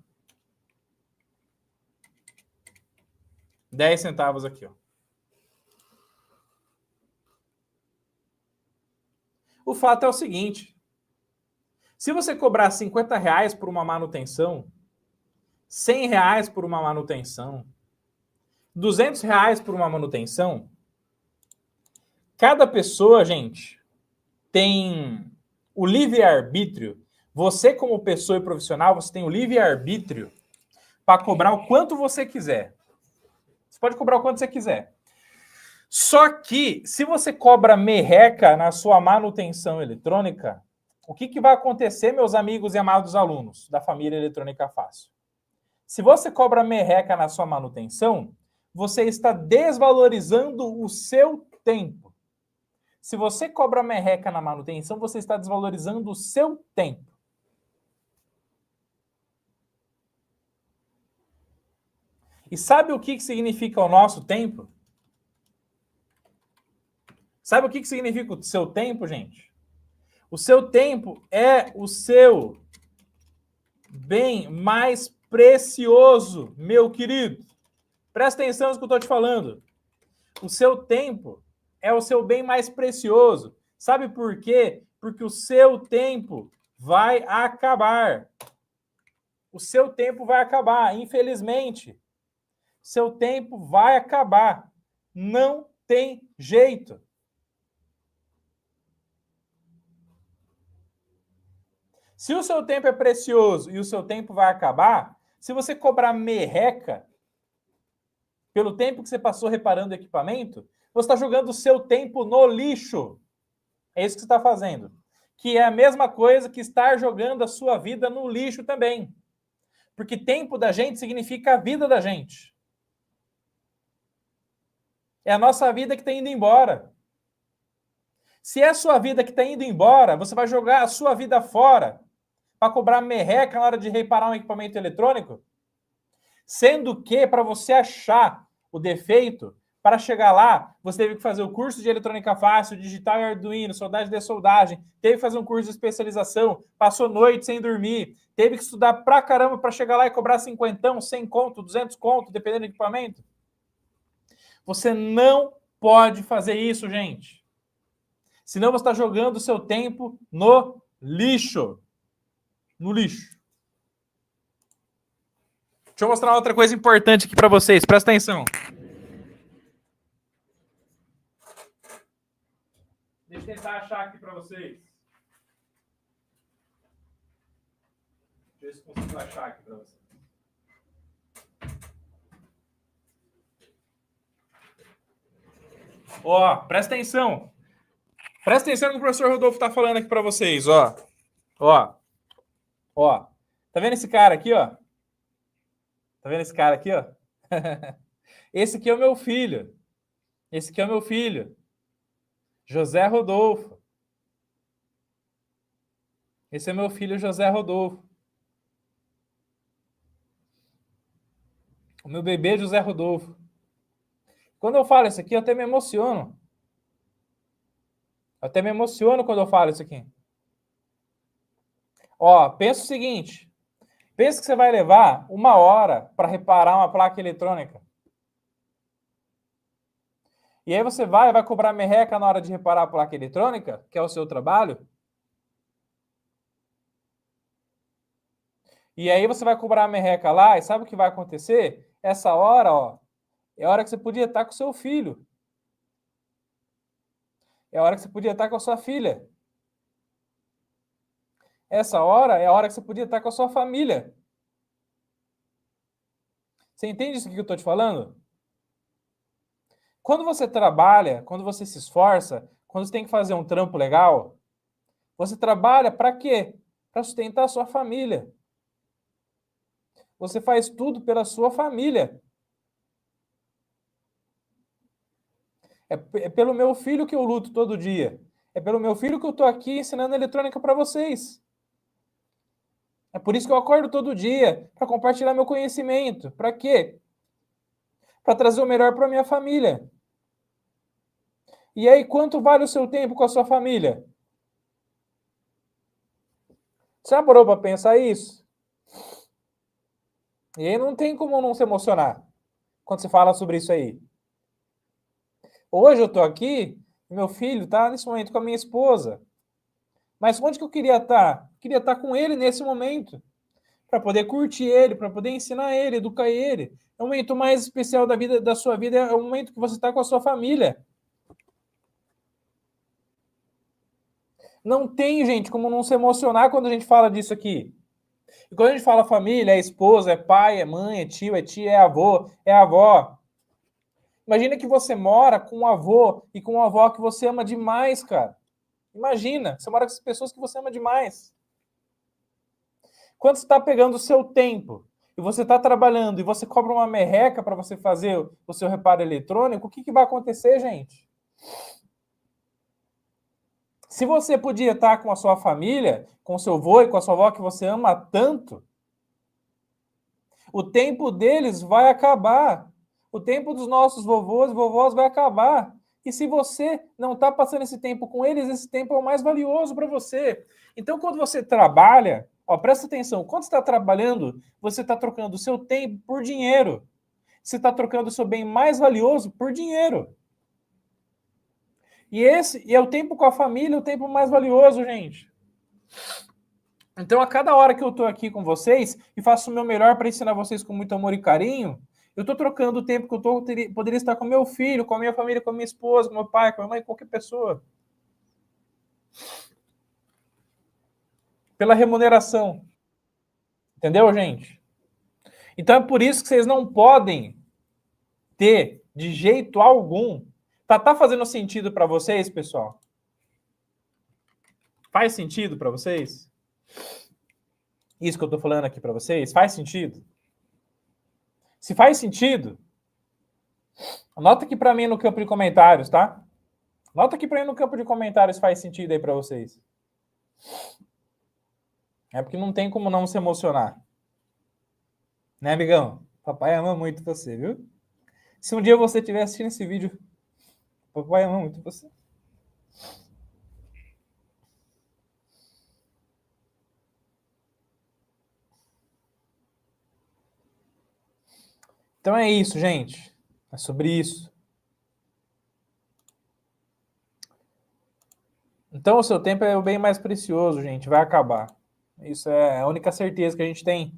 10 centavos aqui, ó. O fato é o seguinte: se você cobrar R$50 por uma manutenção, R$100 por uma manutenção, R$200 por uma manutenção, cada pessoa, gente, tem o livre-arbítrio. Você, como pessoa e profissional, você tem o livre-arbítrio para cobrar o quanto você quiser. Você pode cobrar o quanto você quiser. Só que, se você cobra merreca na sua manutenção eletrônica, o que vai acontecer, meus amigos e amados alunos da família Eletrônica Fácil? Se você cobra merreca na sua manutenção, você está desvalorizando o seu tempo. Se você cobra merreca na manutenção, você está desvalorizando o seu tempo. E sabe o que significa o nosso tempo? Sabe o que significa o seu tempo, gente? O seu tempo é o seu bem mais precioso, meu querido. Presta atenção no que eu estou te falando. O seu tempo é o seu bem mais precioso. Sabe por quê? Porque o seu tempo vai acabar. O seu tempo vai acabar, infelizmente. Seu tempo vai acabar. Não tem jeito. Se o seu tempo é precioso e o seu tempo vai acabar, se você cobrar merreca pelo tempo que você passou reparando o equipamento, você está jogando o seu tempo no lixo. É isso que você está fazendo. Que é a mesma coisa que estar jogando a sua vida no lixo também. Porque tempo da gente significa a vida da gente. É a nossa vida que está indo embora. Se é a sua vida que está indo embora, você vai jogar a sua vida fora para cobrar merreca na hora de reparar um equipamento eletrônico? Sendo que, para você achar o defeito, Para chegar lá, você teve que fazer o curso de eletrônica fácil, digital e Arduino, soldagem de soldagem, teve que fazer um curso de especialização, passou noite sem dormir, teve que estudar pra caramba para chegar lá e cobrar 50, 100 conto, 200 conto, dependendo do equipamento. Você não pode fazer isso, gente. Senão você está jogando o seu tempo no lixo. No lixo. Deixa eu mostrar outra coisa importante aqui para vocês. Presta atenção. Deixa eu tentar achar aqui para vocês. Deixa eu ver se consigo achar aqui para vocês. Ó, presta atenção. Presta atenção no que o professor Rodolfo está falando aqui para vocês, ó. Ó. Ó. Tá vendo esse cara aqui, ó? Tá vendo esse cara aqui, ó? Esse aqui é o meu filho. Esse aqui é o meu filho. José Rodolfo. Esse é meu filho, José Rodolfo. O meu bebê, José Rodolfo. Quando eu falo isso aqui, eu até me emociono. Eu até me emociono quando eu falo isso aqui. Ó, pensa o seguinte. Pensa que você vai levar 1 hora para reparar uma placa eletrônica. E aí você vai cobrar merreca na hora de reparar a placa eletrônica, que é o seu trabalho. E aí você vai cobrar a merreca lá, e sabe o que vai acontecer? Essa hora, ó, é a hora que você podia estar com o seu filho. É a hora que você podia estar com a sua filha. Essa hora é a hora que você podia estar com a sua família. Você entende isso que eu estou te falando? Quando você trabalha, quando você se esforça, quando você tem que fazer um trampo legal, você trabalha para quê? Para sustentar a sua família. Você faz tudo pela sua família. É pelo meu filho que eu luto todo dia. É pelo meu filho que eu estou aqui ensinando eletrônica para vocês. É por isso que eu acordo todo dia, para compartilhar meu conhecimento. Para quê? Para trazer o melhor para minha família. E aí, quanto vale o seu tempo com a sua família? Você já parou para pensar isso? E aí não tem como não se emocionar quando você fala sobre isso aí. Hoje eu estou aqui e meu filho está nesse momento com a minha esposa. Mas onde que eu queria estar? Queria estar com ele nesse momento. Para poder curtir ele, para poder ensinar ele, educar ele. É o momento mais especial da vida, da sua vida, é o momento que você está com a sua família. Não tem, gente, como não se emocionar quando a gente fala disso aqui. E quando a gente fala família, é esposa, é pai, é mãe, é tio, é tia, é avô, é avó. Imagina que você mora com um avô e com uma avó que você ama demais, cara. Imagina, você mora com as pessoas que você ama demais. Quando você está pegando o seu tempo e você está trabalhando e você cobra uma merreca para você fazer o seu reparo eletrônico, o que vai acontecer, gente? Se você podia estar com a sua família, com o seu avô e com a sua avó que você ama tanto, o tempo deles vai acabar. O tempo dos nossos vovôs e vovós vai acabar. E se você não está passando esse tempo com eles, esse tempo é o mais valioso para você. Então, quando você trabalha, ó, presta atenção, quando você está trabalhando, você está trocando o seu tempo por dinheiro. Você está trocando o seu bem mais valioso por dinheiro. E esse é o tempo com a família, o tempo mais valioso, gente. Então, a cada hora que eu estou aqui com vocês e faço o meu melhor para ensinar vocês com muito amor e carinho, eu estou trocando o tempo que poderia estar com meu filho, com a minha família, com a minha esposa, com meu pai, com a minha mãe, qualquer pessoa. Pela remuneração. Entendeu, gente? Então é por isso que vocês não podem ter, de jeito algum. Tá fazendo sentido para vocês, pessoal? Faz sentido para vocês? Isso que eu estou falando aqui para vocês? Faz sentido? Se faz sentido, anota aqui para mim no campo de comentários, tá? Anota aqui para mim no campo de comentários se faz sentido aí para vocês. É porque não tem como não se emocionar. Né, amigão? Papai ama muito você, viu? Se um dia você estiver assistindo esse vídeo, papai ama muito você. Então é isso, gente. É sobre isso. Então o seu tempo é o bem mais precioso, gente. Vai acabar. Isso é a única certeza que a gente tem.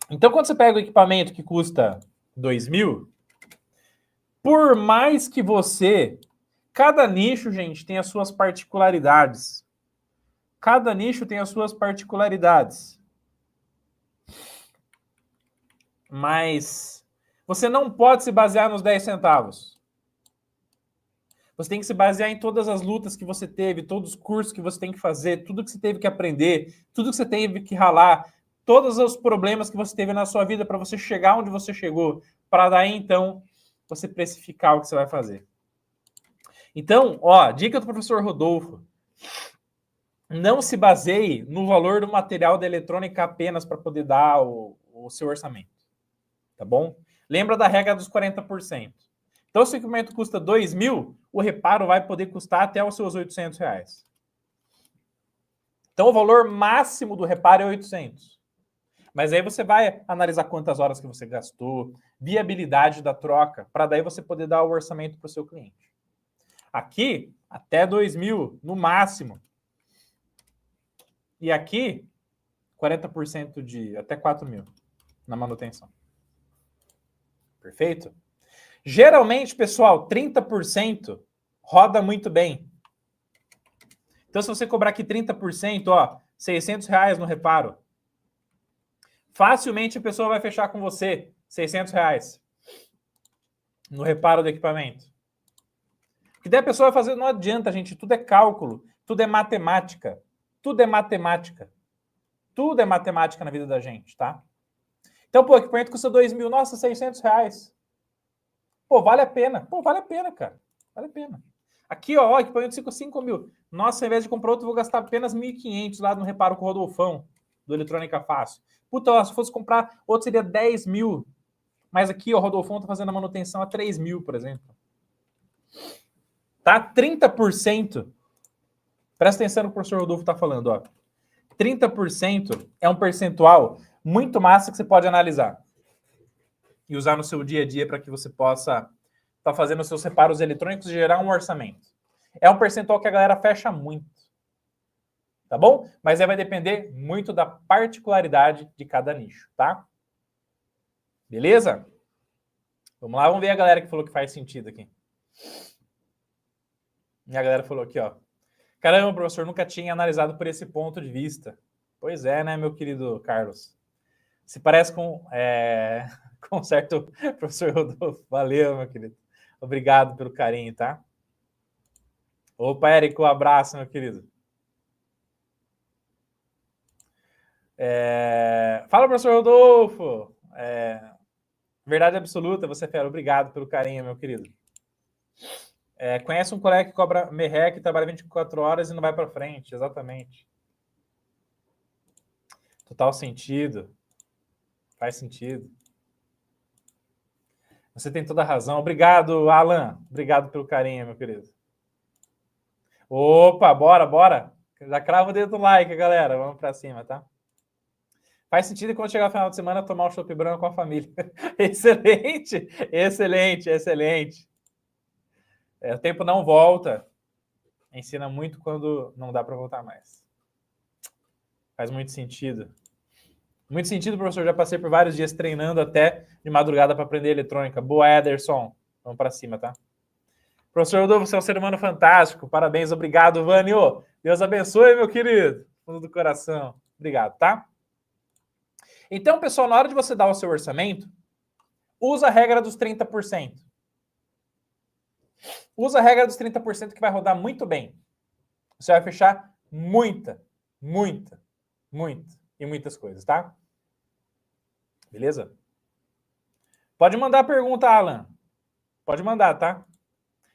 Então quando você pega o equipamento que custa 2.000, por mais que você... Cada nicho, gente, tem as suas particularidades. Cada nicho tem as suas particularidades. Mas você não pode se basear nos 10 centavos. Você tem que se basear em todas as lutas que você teve, todos os cursos que você tem que fazer, tudo que você teve que aprender, tudo que você teve que ralar, todos os problemas que você teve na sua vida para você chegar onde você chegou, para daí, então, você precificar o que você vai fazer. Então, ó, dica do professor Rodolfo. Não se baseie no valor do material da eletrônica apenas para poder dar o seu orçamento. Tá bom? Lembra da regra dos 40%. Então, se o equipamento custa 2.000, o reparo vai poder custar até os seus R$800. Então, o valor máximo do reparo é 800. Mas aí você vai analisar quantas horas que você gastou, viabilidade da troca, para daí você poder dar o orçamento para o seu cliente. Aqui, até 2.000 no máximo. E aqui, 40% de até 4.000 na manutenção. Perfeito? Geralmente, pessoal, 30% roda muito bem. Então, se você cobrar aqui 30%, ó, R$600 no reparo, facilmente a pessoa vai fechar com você R$600 no reparo do equipamento. Porque daí a pessoa vai fazer, não adianta, gente, tudo é cálculo, tudo é matemática. Tudo é matemática. Tudo é matemática na vida da gente, tá? Então, pô, o equipamento custa 2.000, nossa, R$600. Pô, vale a pena. Pô, vale a pena, cara. Vale a pena. Aqui, ó, equipamento 5.000. Nossa, ao invés de comprar outro, eu vou gastar apenas 1.500 lá no reparo com o Rodolfão, do Eletrônica Fácil. Puta, ó, se fosse comprar outro, seria 10.000. Mas aqui, ó, o Rodolfão tá fazendo a manutenção a 3.000, por exemplo. Tá? 30%. Presta atenção no que o professor Rodolfo tá falando, ó. 30% é um percentual muito massa que você pode analisar e usar no seu dia a dia para que você possa estar fazendo os seus reparos eletrônicos e gerar um orçamento. É um percentual que a galera fecha muito. Tá bom? Mas aí vai depender muito da particularidade de cada nicho, tá? Beleza? Vamos lá, vamos ver a galera que falou que faz sentido aqui. E a galera falou aqui, ó. Caramba, professor, nunca tinha analisado por esse ponto de vista. Pois é, né, meu querido Carlos? Se parece com um certo professor Rodolfo. Valeu, meu querido. Obrigado pelo carinho, tá? Opa, Érico, um abraço, meu querido. Fala, professor Rodolfo. Verdade absoluta, você é fera. Obrigado pelo carinho, meu querido. Conhece um colega que cobra merreca, trabalha 24 horas e não vai para frente. Exatamente. Total sentido. Faz sentido. Você tem toda a razão. Obrigado, Alan. Obrigado pelo carinho, meu querido. Opa, bora. Já crava o dedo no like, galera. Vamos para cima, tá? Faz sentido quando chegar no final de semana tomar um chopp branco com a família. Excelente. O tempo não volta. Ensina muito quando não dá para voltar mais. Faz muito sentido. Muito sentido, professor. Já passei por vários dias treinando até de madrugada para aprender eletrônica. Boa, Ederson. Vamos para cima, tá? Professor Rodolfo, você é um ser humano fantástico. Parabéns, obrigado, Vânio. Deus abençoe, meu querido. Fundo do coração. Obrigado, tá? Então, pessoal, na hora de você dar o seu orçamento, usa a regra dos 30%. Usa a regra dos 30% que vai rodar muito bem. Você vai fechar muitas coisas, tá? Beleza? Pode mandar pergunta, Alan. Pode mandar, tá?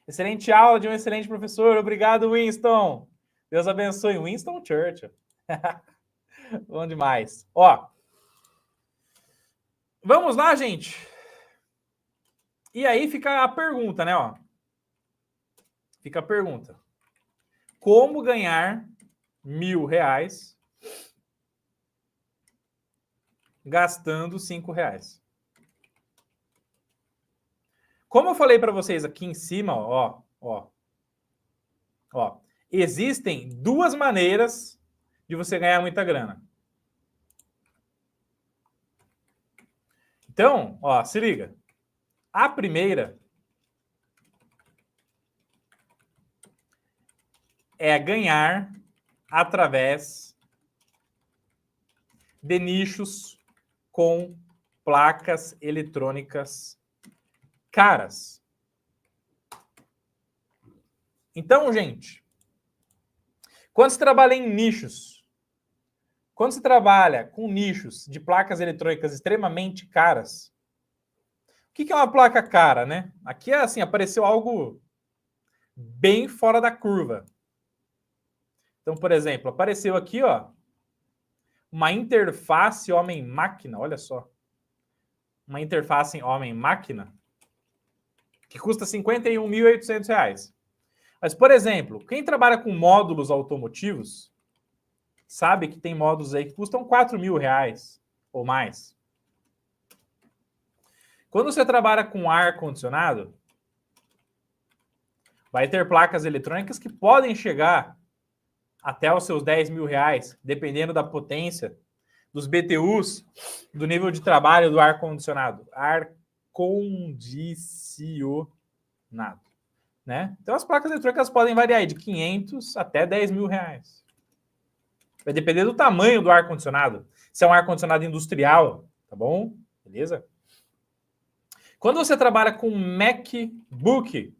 Excelente aula de um excelente professor. Obrigado, Winston. Deus abençoe. Winston Churchill. Bom demais. Ó, vamos lá, gente. E aí fica a pergunta, né? Ó. Fica a pergunta. Como ganhar R$ 1.000 gastando R$ 5? Como eu falei para vocês aqui em cima, ó, existem duas maneiras de você ganhar muita grana. Então, ó, se liga. A primeira é ganhar através de nichos com placas eletrônicas caras. Então, gente, quando você trabalha em nichos, quando você trabalha com nichos de placas eletrônicas extremamente caras, o que é uma placa cara, né? Aqui é assim, apareceu algo bem fora da curva. Então, por exemplo, apareceu aqui, ó, uma interface homem-máquina, olha só. Uma interface homem-máquina que custa R$ 51.800. Mas, por exemplo, quem trabalha com módulos automotivos sabe que tem módulos aí que custam R$ 4.000 ou mais. Quando você trabalha com ar-condicionado, vai ter placas eletrônicas que podem chegar até os seus R$ 10.000, dependendo da potência dos BTUs, do nível de trabalho do ar-condicionado. Ar-condicionado. Né? Então, as placas eletrônicas podem variar de 500 até R$ 10.000. Vai depender do tamanho do ar-condicionado. Se é um ar-condicionado industrial, tá bom? Beleza? Quando você trabalha com MacBook,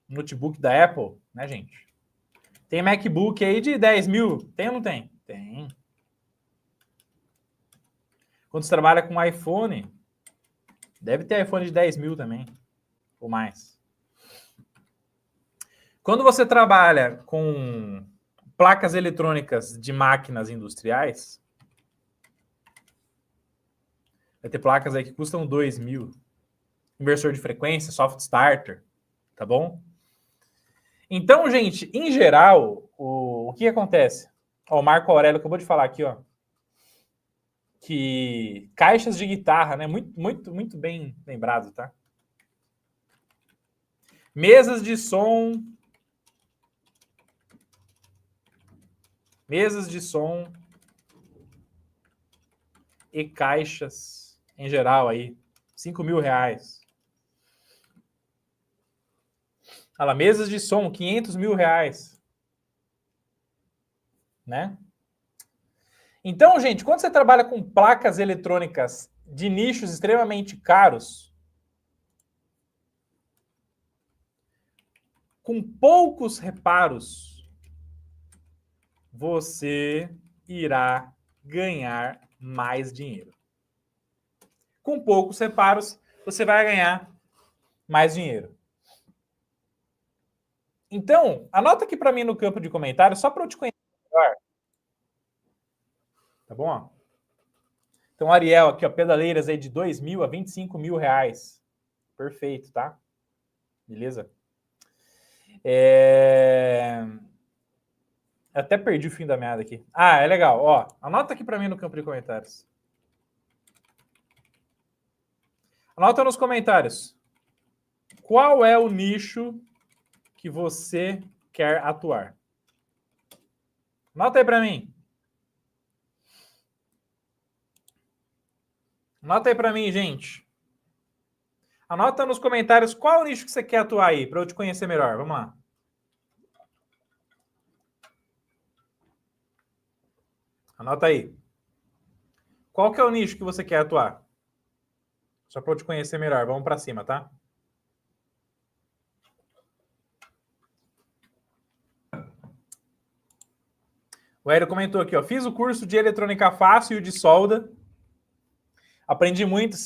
notebook da Apple, né, gente? Tem MacBook aí de 10 mil? Tem ou não tem? Tem. Quando você trabalha com iPhone, deve ter iPhone de 10 mil também, ou mais. Quando você trabalha com placas eletrônicas de máquinas industriais, vai ter placas aí que custam 2 mil. Inversor de frequência, soft starter, tá bom? Então, gente, em geral, o que acontece? Ó, o Marco Aurélio acabou de falar aqui, ó, que caixas de guitarra, né? Muito bem lembrado, tá? Mesas de som e caixas em geral aí, R$ 5.000. Olha lá, mesas de som, R$ 500.000, né? Então, gente, quando você trabalha com placas eletrônicas de nichos extremamente caros, com poucos reparos, você irá ganhar mais dinheiro. Com poucos reparos, você vai ganhar mais dinheiro. Então, anota aqui para mim no campo de comentários, só para eu te conhecer melhor. Tá bom? Então, Ariel aqui, ó, pedaleiras aí de 2 mil a 25 mil reais. Perfeito, tá? Beleza? Até perdi o fim da meada aqui. Ah, é legal. Ó, anota aqui para mim no campo de comentários. Anota nos comentários. Qual é o nicho que você quer atuar? Anota aí para mim. Anota aí para mim, gente. Anota nos comentários qual é o nicho que você quer atuar aí, para eu te conhecer melhor. Vamos lá. Anota aí. Qual que é o nicho que você quer atuar? Só para eu te conhecer melhor. Vamos para cima, tá? O Hélio comentou aqui, ó. Fiz o curso de eletrônica fácil e o de solda. Aprendi muito.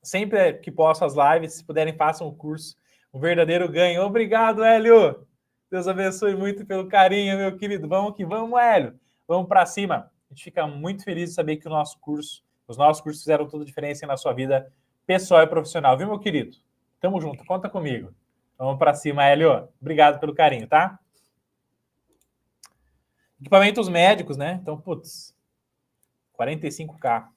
Sempre que posso as lives, se puderem, façam o curso. Um verdadeiro ganho. Obrigado, Hélio. Deus abençoe muito pelo carinho, meu querido. Vamos que vamos, Hélio. Vamos para cima. A gente fica muito feliz de saber que os nossos cursos fizeram toda a diferença na sua vida pessoal e profissional, viu, meu querido? Tamo junto, conta comigo. Vamos para cima, Hélio. Obrigado pelo carinho, tá? Equipamentos médicos, né? Então, putz, 45K.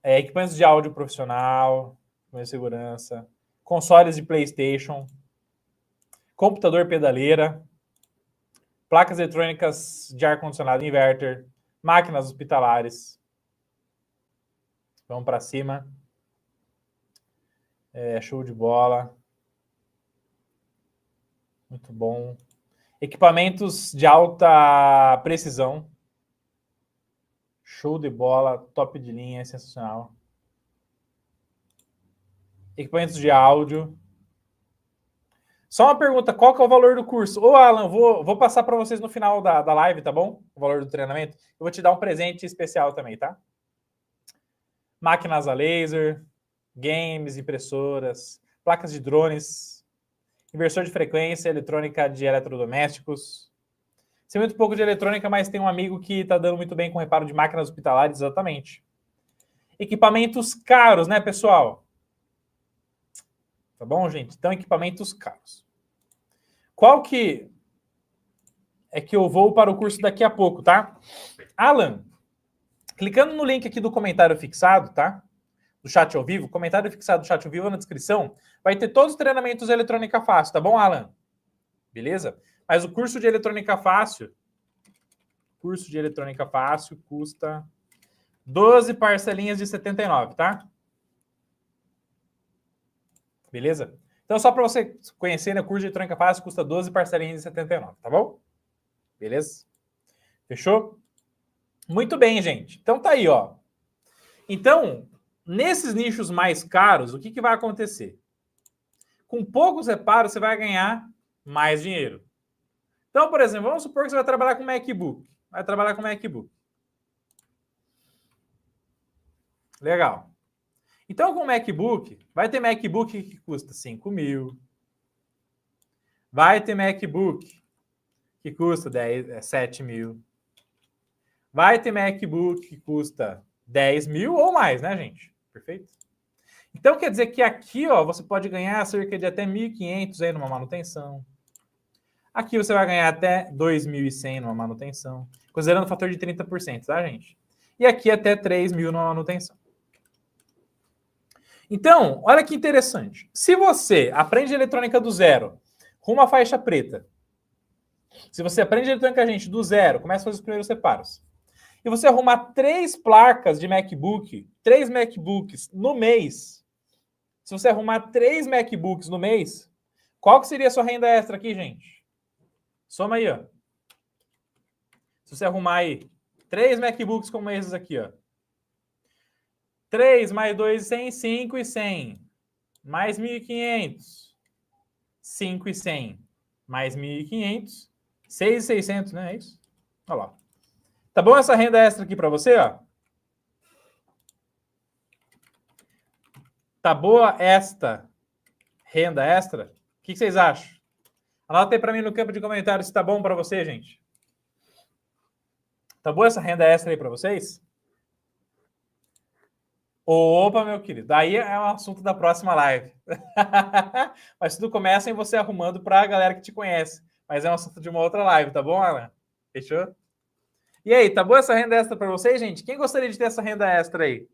Equipamentos de áudio profissional, de segurança, consoles de PlayStation, computador pedaleira, placas eletrônicas de ar-condicionado inverter, máquinas hospitalares. Vamos para cima. Show de bola. Muito bom. Equipamentos de alta precisão. Show de bola, top de linha, sensacional. Equipamentos de áudio. Só uma pergunta, qual que é o valor do curso? Ô, Alan, vou passar para vocês no final da live, tá bom? O valor do treinamento. Eu vou te dar um presente especial também, tá? Máquinas a laser, games, impressoras, placas de drones, inversor de frequência, eletrônica de eletrodomésticos. Sei muito pouco de eletrônica, mas tem um amigo que está dando muito bem com reparo de máquinas hospitalares, exatamente. Equipamentos caros, né, pessoal? Tá bom, gente? Então, equipamentos caros. Qual que é que eu vou para o curso daqui a pouco, tá? Alan, clicando no link aqui do comentário fixado, tá? Do chat ao vivo, comentário fixado do chat ao vivo na descrição, vai ter todos os treinamentos de eletrônica fácil, tá bom, Alan? Beleza? Mas o curso de eletrônica fácil custa 12 parcelinhas de 79, tá? Beleza? Então, só para você conhecer, né, o curso de eletrônica fácil custa 12 parcelinhas de 79, tá bom? Beleza? Fechou? Muito bem, gente. Então tá aí, ó. Então, nesses nichos mais caros, o que vai acontecer? Com poucos reparos, você vai ganhar mais dinheiro. Então, por exemplo, vamos supor que você vai trabalhar com MacBook. Vai trabalhar com MacBook. Legal. Então, com MacBook, vai ter MacBook que custa 5 mil. Vai ter MacBook que custa 7 mil. Vai ter MacBook que custa 10 mil ou mais, né, gente? Perfeito? Então, quer dizer que aqui, ó, você pode ganhar cerca de até 1.500 aí numa manutenção. Aqui você vai ganhar até 2.100 numa manutenção, considerando o fator de 30%, tá, gente? E aqui até 3.000 numa manutenção. Então, olha que interessante. Se você aprende eletrônica do zero, rumo à faixa preta, se você aprende eletrônica, gente, do zero, começa a fazer os primeiros reparos, e você arrumar 3 placas de MacBook, 3 MacBooks no mês, se você arrumar 3 MacBooks no mês, qual que seria a sua renda extra aqui, gente? Soma aí, ó. Se você arrumar aí 3 MacBooks como esses aqui, ó. 3 mais 2, 100, 5 e 100. Mais 1.500. 5 e 100. Mais 1.500. 6.600, né? É isso? Olha lá. Tá bom essa renda extra aqui para você, ó? Tá boa esta renda extra? O que vocês acham? Anota aí para mim no campo de comentários se tá bom para você, gente. Tá boa essa renda extra aí para vocês? Opa, meu querido, daí é um assunto da próxima live. Mas tudo começa em você arrumando para a galera que te conhece. Mas é um assunto de uma outra live, tá bom, Alan? Fechou? E aí, tá boa essa renda extra para vocês, gente? Quem gostaria de ter essa renda extra aí?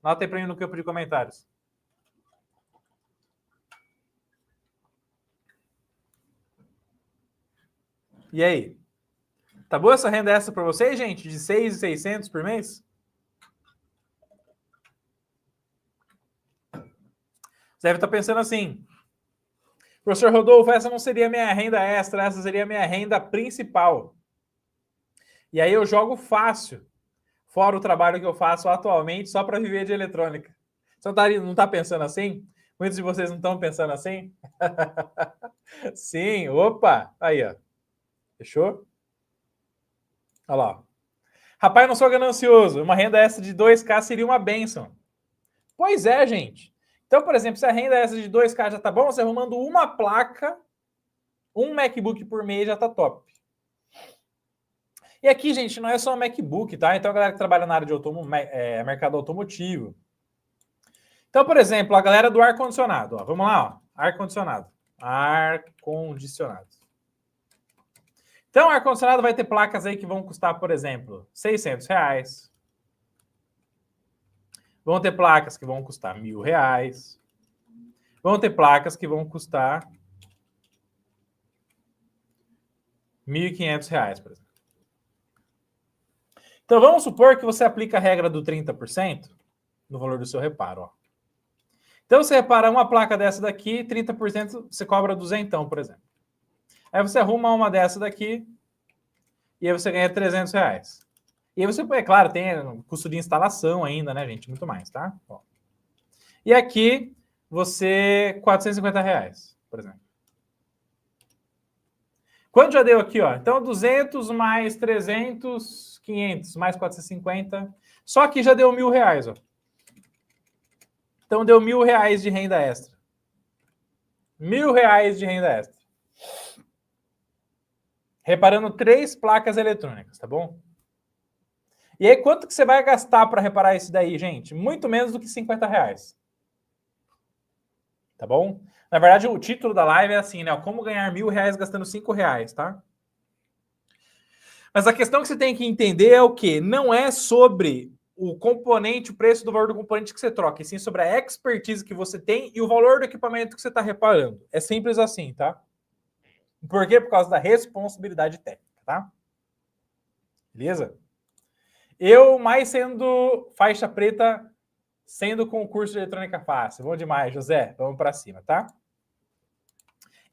Anota aí para mim no campo de comentários. E aí? Tá boa essa renda extra para vocês, gente? De 6.600 por mês? Você deve estar pensando assim, professor Rodolfo, essa não seria minha renda extra, essa seria minha renda principal. E aí eu jogo fácil, fora o trabalho que eu faço atualmente, só para viver de eletrônica. Você não está pensando assim? Muitos de vocês não estão pensando assim? Sim, opa! Aí, ó. Fechou? Olha lá. Rapaz, não sou ganancioso. Uma renda extra de 2K seria uma bênção. Pois é, gente. Então, por exemplo, se a renda extra de 2K já tá bom, você arrumando uma placa, um MacBook por mês já tá top. E aqui, gente, não é só MacBook, tá? Então, a galera que trabalha na área de mercado automotivo, Então, por exemplo, a galera do ar-condicionado. Vamos lá, ó. Ar-condicionado. Ar-condicionado. Então, ar-condicionado vai ter placas aí que vão custar, por exemplo, R$600. Vão ter placas que vão custar R$1.000. Vão ter placas que vão custar R$1.500, por exemplo. Então, vamos supor que você aplica a regra do 30% no valor do seu reparo. Ó. Então, você repara uma placa dessa daqui, 30% você cobra R$200, por exemplo. Aí você arruma uma dessa daqui e aí você ganha R$300. E aí você, é claro, tem custo de instalação ainda, né, gente? Muito mais, tá? Ó. E aqui, você, R$450, por exemplo. Quanto já deu aqui, ó? Então, 200 mais 300, 500, mais 450. Só que já deu R$1.000, ó. Então, deu R$1.000 de renda extra. R$1.000 de renda extra. Reparando 3 placas eletrônicas, tá bom? E aí, quanto que você vai gastar para reparar isso daí, gente? Muito menos do que R$50. Tá bom? Na verdade, o título da live é assim, né? Como ganhar R$1.000 gastando R$5, tá? Mas a questão que você tem que entender é o quê? Não é sobre o componente, o preço do valor do componente que você troca, e sim sobre a expertise que você tem e o valor do equipamento que você está reparando. É simples assim, tá? Por quê? Por causa da responsabilidade técnica, tá? Beleza? Eu, mais sendo faixa preta, sendo concurso de eletrônica fácil. Bom demais, José. Vamos para cima, tá?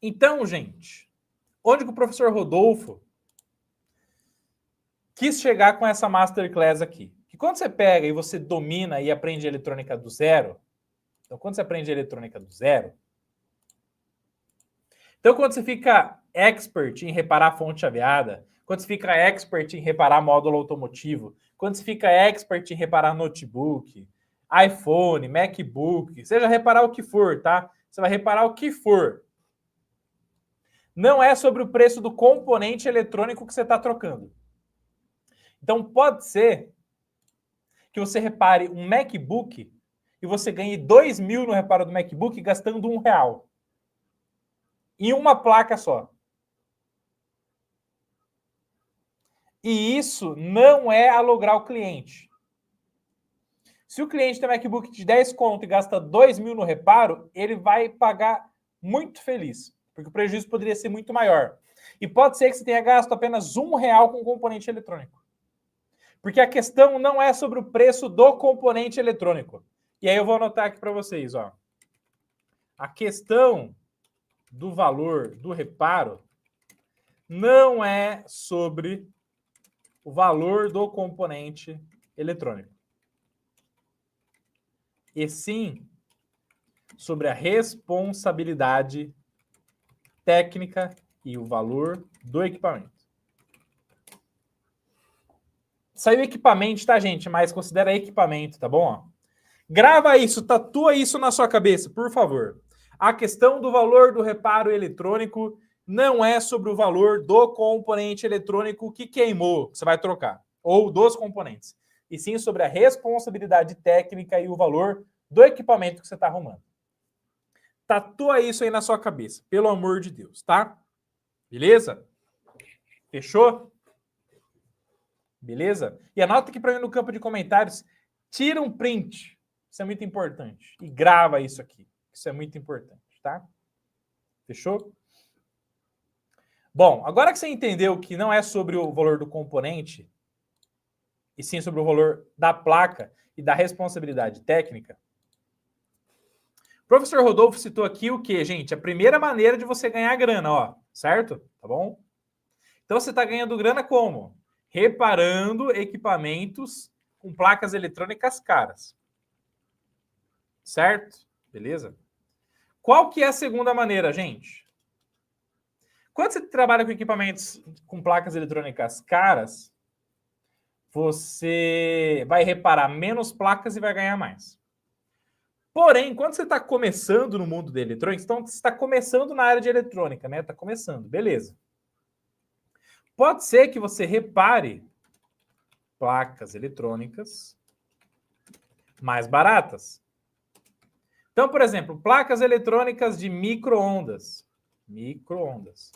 Então, gente, onde que o professor Rodolfo quis chegar com essa masterclass aqui? Que quando você pega e você domina e aprende eletrônica do zero, então quando você aprende eletrônica do zero, então quando você fica expert em reparar fonte chaveada, quando você fica expert em reparar módulo automotivo, quando você fica expert em reparar notebook, iPhone, MacBook, seja reparar o que for, tá? Você vai reparar o que for. Não é sobre o preço do componente eletrônico que você está trocando. Então pode ser que você repare um MacBook e você ganhe 2.000 no reparo do MacBook gastando R$1. Em uma placa só. E isso não é alograr o cliente. Se o cliente tem um MacBook de 10 conto e gasta 2.000 no reparo, ele vai pagar muito feliz, porque o prejuízo poderia ser muito maior. E pode ser que você tenha gasto apenas R$1 com componente eletrônico. Porque a questão não é sobre o preço do componente eletrônico. E aí eu vou anotar aqui para vocês, ó. A questão do valor do reparo não é sobre o valor do componente eletrônico. E sim sobre a responsabilidade técnica e o valor do equipamento. Saiu equipamento, tá, gente? Mas considera equipamento, tá bom? Grava isso, tatua isso na sua cabeça, por favor. A questão do valor do reparo eletrônico não é sobre o valor do componente eletrônico que queimou, que você vai trocar, ou dos componentes, e sim sobre a responsabilidade técnica e o valor do equipamento que você está arrumando. Tatua isso aí na sua cabeça, pelo amor de Deus, tá? Beleza? Fechou? Beleza? E anota aqui para mim no campo de comentários, tira um print, isso é muito importante, e grava isso aqui, isso é muito importante, tá? Fechou? Bom, agora que você entendeu que não é sobre o valor do componente, e sim sobre o valor da placa e da responsabilidade técnica, o professor Rodolfo citou aqui o que, gente? A primeira maneira de você ganhar grana, ó, certo? Tá bom? Então você está ganhando grana como? Reparando equipamentos com placas eletrônicas caras. Certo? Beleza? Qual que é a segunda maneira, gente? Quando você trabalha com equipamentos com placas eletrônicas caras, você vai reparar menos placas e vai ganhar mais. Porém, quando você está começando no mundo da eletrônica, então você está começando na área de eletrônica, né? Está começando, beleza. Pode ser que você repare placas eletrônicas mais baratas. Então, por exemplo, placas eletrônicas de micro-ondas. Micro-ondas.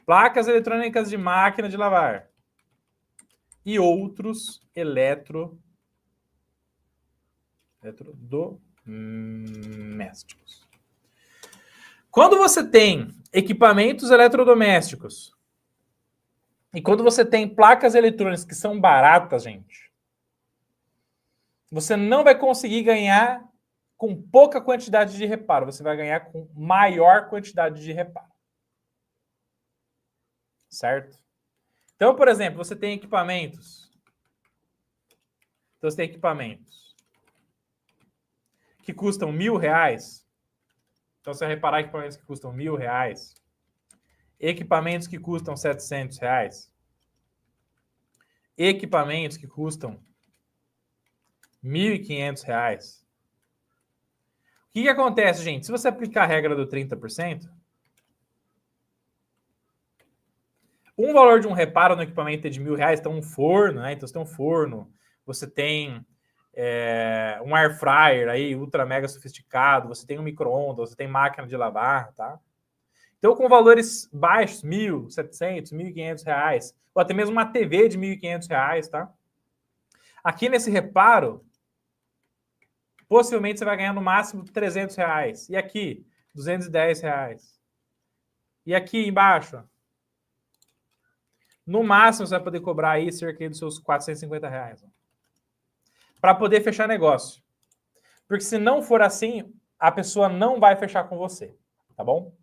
Placas eletrônicas de máquina de lavar. E outros eletrodomésticos. Quando você tem equipamentos eletrodomésticos e quando você tem placas eletrônicas que são baratas, gente, você não vai conseguir ganhar com pouca quantidade de reparo, você vai ganhar com maior quantidade de reparo. Certo? Então, por exemplo, você tem equipamentos. Então, você tem equipamentos que custam R$1.000. Então, você vai reparar equipamentos que custam R$1.000. Equipamentos que custam R$700. Equipamentos que custam R$1.500. O que acontece, gente? Se você aplicar a regra do 30%, um valor de um reparo no equipamento é de R$1.000, então um forno, né? Então você tem um forno, você tem um air fryer aí, ultra mega sofisticado, você tem um micro-ondas, você tem máquina de lavar, tá? Então com valores baixos, R$1.700, R$1.500, ou até mesmo uma TV de R$1.500, tá? Aqui nesse reparo, possivelmente você vai ganhar no máximo R$300. E aqui, R$210. E aqui embaixo, no máximo você vai poder cobrar aí cerca dos seus R$450. Para poder fechar negócio. Porque se não for assim, a pessoa não vai fechar com você. Tá bom?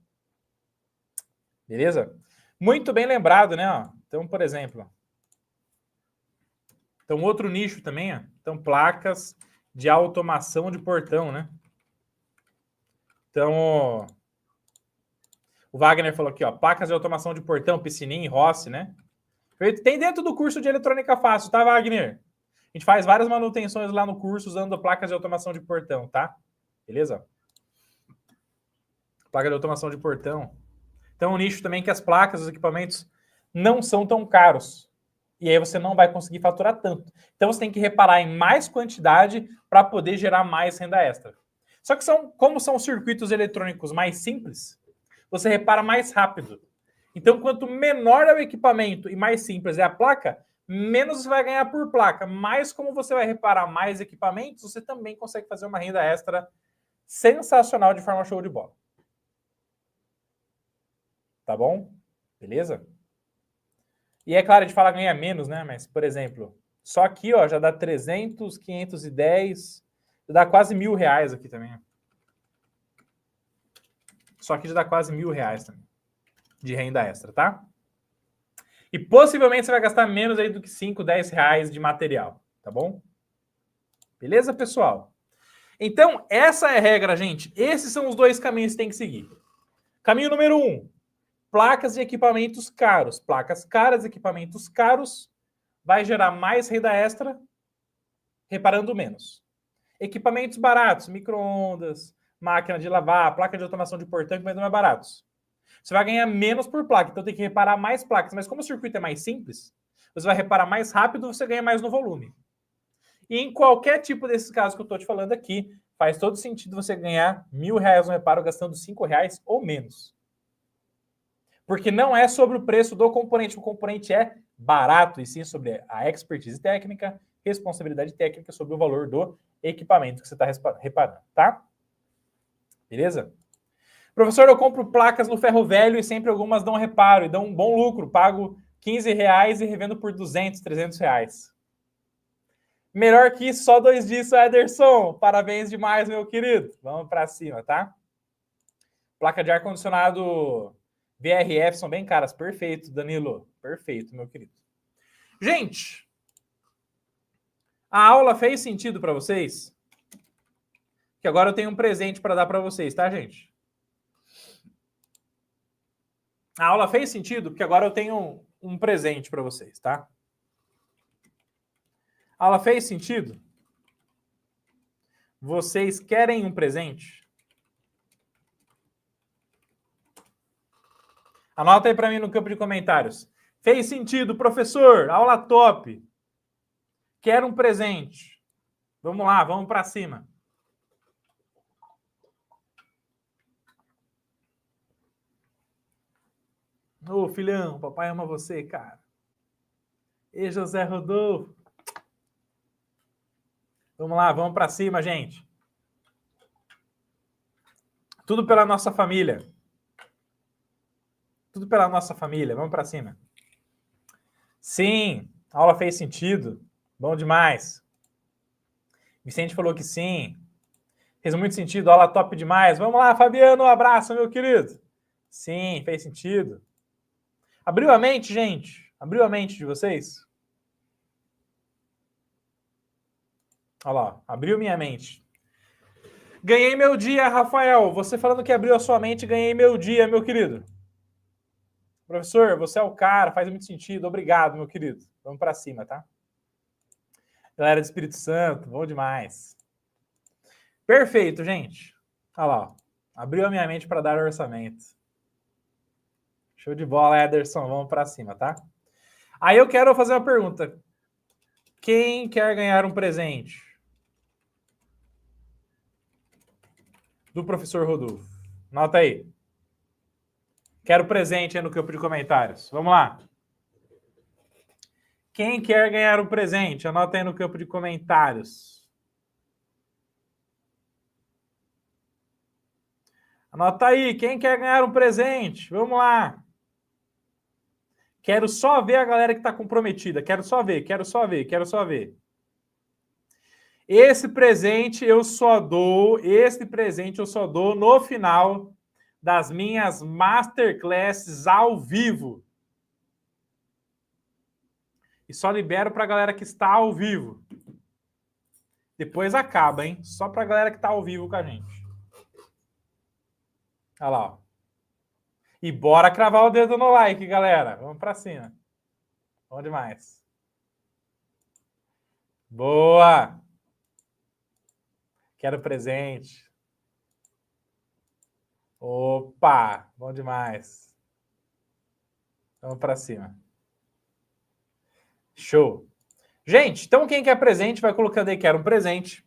Beleza? Muito bem lembrado, né? Então, por exemplo. Então, outro nicho também, ó. Então, placas de automação de portão, né? Então, o Wagner falou aqui, ó, placas de automação de portão, piscininha e Rossi, né? Tem dentro do curso de eletrônica fácil, tá, Wagner? A gente faz várias manutenções lá no curso usando placas de automação de portão, tá? Beleza? Placa de automação de portão. Então, um nicho também que as placas, os equipamentos não são tão caros. E aí você não vai conseguir faturar tanto. Então, você tem que reparar em mais quantidade para poder gerar mais renda extra. Só que como são circuitos eletrônicos mais simples, você repara mais rápido. Então, quanto menor é o equipamento e mais simples é a placa, menos você vai ganhar por placa. Mas como você vai reparar mais equipamentos, você também consegue fazer uma renda extra sensacional de forma show de bola. Tá bom? Beleza? E é claro, a gente fala ganhar menos, né? Mas, por exemplo, só aqui, ó, já dá 300, 510, já dá quase R$1.000 aqui também. Só aqui já dá quase R$1.000 também de renda extra, tá? E possivelmente você vai gastar menos aí do que 5, 10 reais de material, tá bom? Beleza, pessoal? Então, essa é a regra, gente. Esses são os dois caminhos que tem que seguir. Caminho número 1, placas de equipamentos caros. Placas caras, equipamentos caros, vai gerar mais renda extra, reparando menos. Equipamentos baratos, micro-ondas, máquina de lavar, placa de automação de portão, mas não é baratos. Você vai ganhar menos por placa, então tem que reparar mais placas. Mas como o circuito é mais simples, você vai reparar mais rápido, você ganha mais no volume. E em qualquer tipo desses casos que eu estou te falando aqui, faz todo sentido você ganhar R$1.000 no reparo gastando R$5 ou menos. Porque não é sobre o preço do componente. O componente é barato, e sim sobre a expertise técnica, responsabilidade técnica sobre o valor do equipamento que você está reparando, tá? Beleza? Professor, eu compro placas no ferro velho e sempre algumas dão reparo e dão um bom lucro. Pago R$15 e revendo por R$200, R$300. Melhor que isso, só 2 disso, Ederson. Parabéns demais, meu querido. Vamos para cima, tá? Placa de ar-condicionado VRF são bem caras. Perfeito, Danilo. Perfeito, meu querido. Gente, a aula fez sentido para vocês? Que agora eu tenho um presente para dar para vocês, tá, gente? A aula fez sentido porque agora eu tenho um presente para vocês, tá? A aula fez sentido? Vocês querem um presente? Anota aí para mim no campo de comentários. Fez sentido, professor? Aula top. Quero um presente. Vamos lá, vamos para cima. Ô, filhão, papai ama você, cara. E José Rodolfo. Vamos lá, vamos para cima, gente. Tudo pela nossa família. Tudo pela nossa família. Vamos para cima. Sim, a aula fez sentido. Bom demais. Vicente falou que sim. Fez muito sentido, aula top demais. Vamos lá, Fabiano, um abraço, meu querido. Sim, fez sentido. Abriu a mente, gente? Abriu a mente de vocês? Olha lá, abriu minha mente. Ganhei meu dia, Rafael. Você falando que abriu a sua mente, ganhei meu dia, meu querido. Professor, você é o cara, faz muito sentido. Obrigado, meu querido. Vamos para cima, tá? Galera do Espírito Santo, bom demais. Perfeito, gente. Olha lá, ó. Abriu a minha mente para dar orçamento. Show de bola, Ederson. Vamos para cima, tá? Aí eu quero fazer uma pergunta. Quem quer ganhar um presente? Do professor Rodolfo. Nota aí. Quero presente aí no campo de comentários. Vamos lá. Quem quer ganhar um presente? Anota aí no campo de comentários. Anota aí. Quem quer ganhar um presente? Vamos lá. Quero só ver a galera que está comprometida. Quero só ver, quero só ver, quero só ver. Esse presente eu só dou no final das minhas masterclasses ao vivo. E só libero para a galera que está ao vivo. Depois acaba, hein? Só para a galera que está ao vivo com a gente. Olha lá, ó. E bora cravar o dedo no like, galera. Vamos para cima. Bom demais. Boa! Quero presente. Opa! Bom demais. Vamos para cima. Show. Gente, então quem quer presente vai colocando aí quero um presente.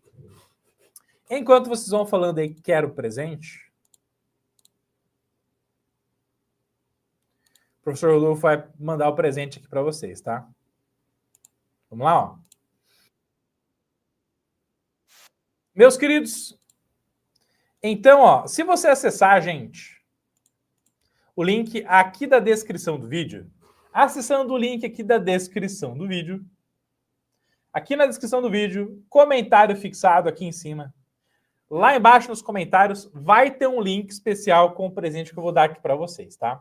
Enquanto vocês vão falando aí quero presente, o professor Rodolfo vai mandar o presente aqui para vocês, tá? Vamos lá, ó. Meus queridos, então, ó, se você acessar, gente, o link aqui da descrição do vídeo, acessando o link aqui da descrição do vídeo, aqui na descrição do vídeo, comentário fixado aqui em cima, lá embaixo nos comentários vai ter um link especial com o presente que eu vou dar aqui para vocês, tá?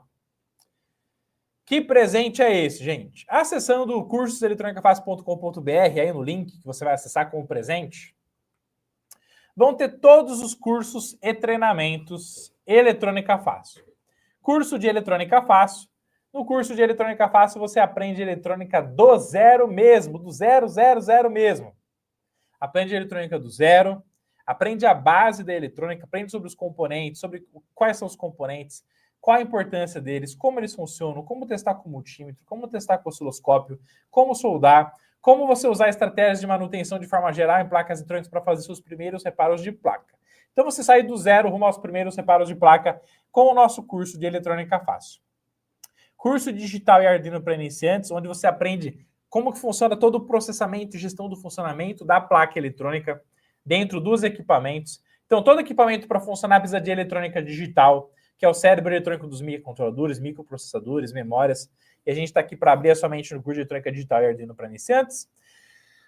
Que presente é esse, gente? Acessando o cursoseletronicafácil.com.br, aí no link que você vai acessar com o presente, vão ter todos os cursos e treinamentos Eletrônica Fácil. Curso de Eletrônica Fácil. No curso de Eletrônica Fácil você aprende eletrônica do zero mesmo, do zero, zero, zero mesmo. Aprende eletrônica do zero, aprende a base da eletrônica, aprende sobre os componentes, sobre quais são os componentes, qual a importância deles, como eles funcionam, como testar com multímetro, como testar com osciloscópio, como soldar, como você usar estratégias de manutenção de forma geral em placas eletrônicas para fazer seus primeiros reparos de placa. Então você sai do zero rumo aos primeiros reparos de placa com o nosso curso de Eletrônica Fácil. Curso digital e Arduino para iniciantes, onde você aprende como que funciona todo o processamento e gestão do funcionamento da placa eletrônica dentro dos equipamentos. Então, todo equipamento para funcionar precisa de eletrônica digital, que é o cérebro eletrônico dos microcontroladores, microprocessadores, memórias. E a gente está aqui para abrir a sua mente no curso de eletrônica digital e Arduino para iniciantes.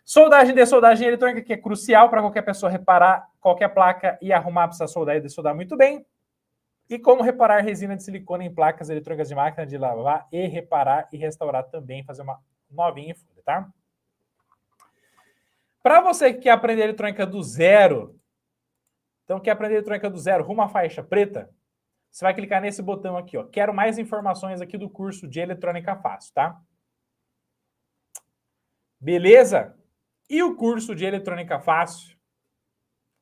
Soldagem e dessoldagem eletrônica, que é crucial para qualquer pessoa reparar qualquer placa e arrumar, precisa soldar e dessoldar muito bem. E como reparar resina de silicone em placas eletrônicas de máquina de lavar e reparar e restaurar também, fazer uma novinha em folha, tá? Para você que quer aprender eletrônica do zero, então quer aprender eletrônica do zero, rumo à faixa preta, você vai clicar nesse botão aqui, ó. Quero mais informações aqui do curso de Eletrônica Fácil, tá? Beleza? E o curso de Eletrônica Fácil?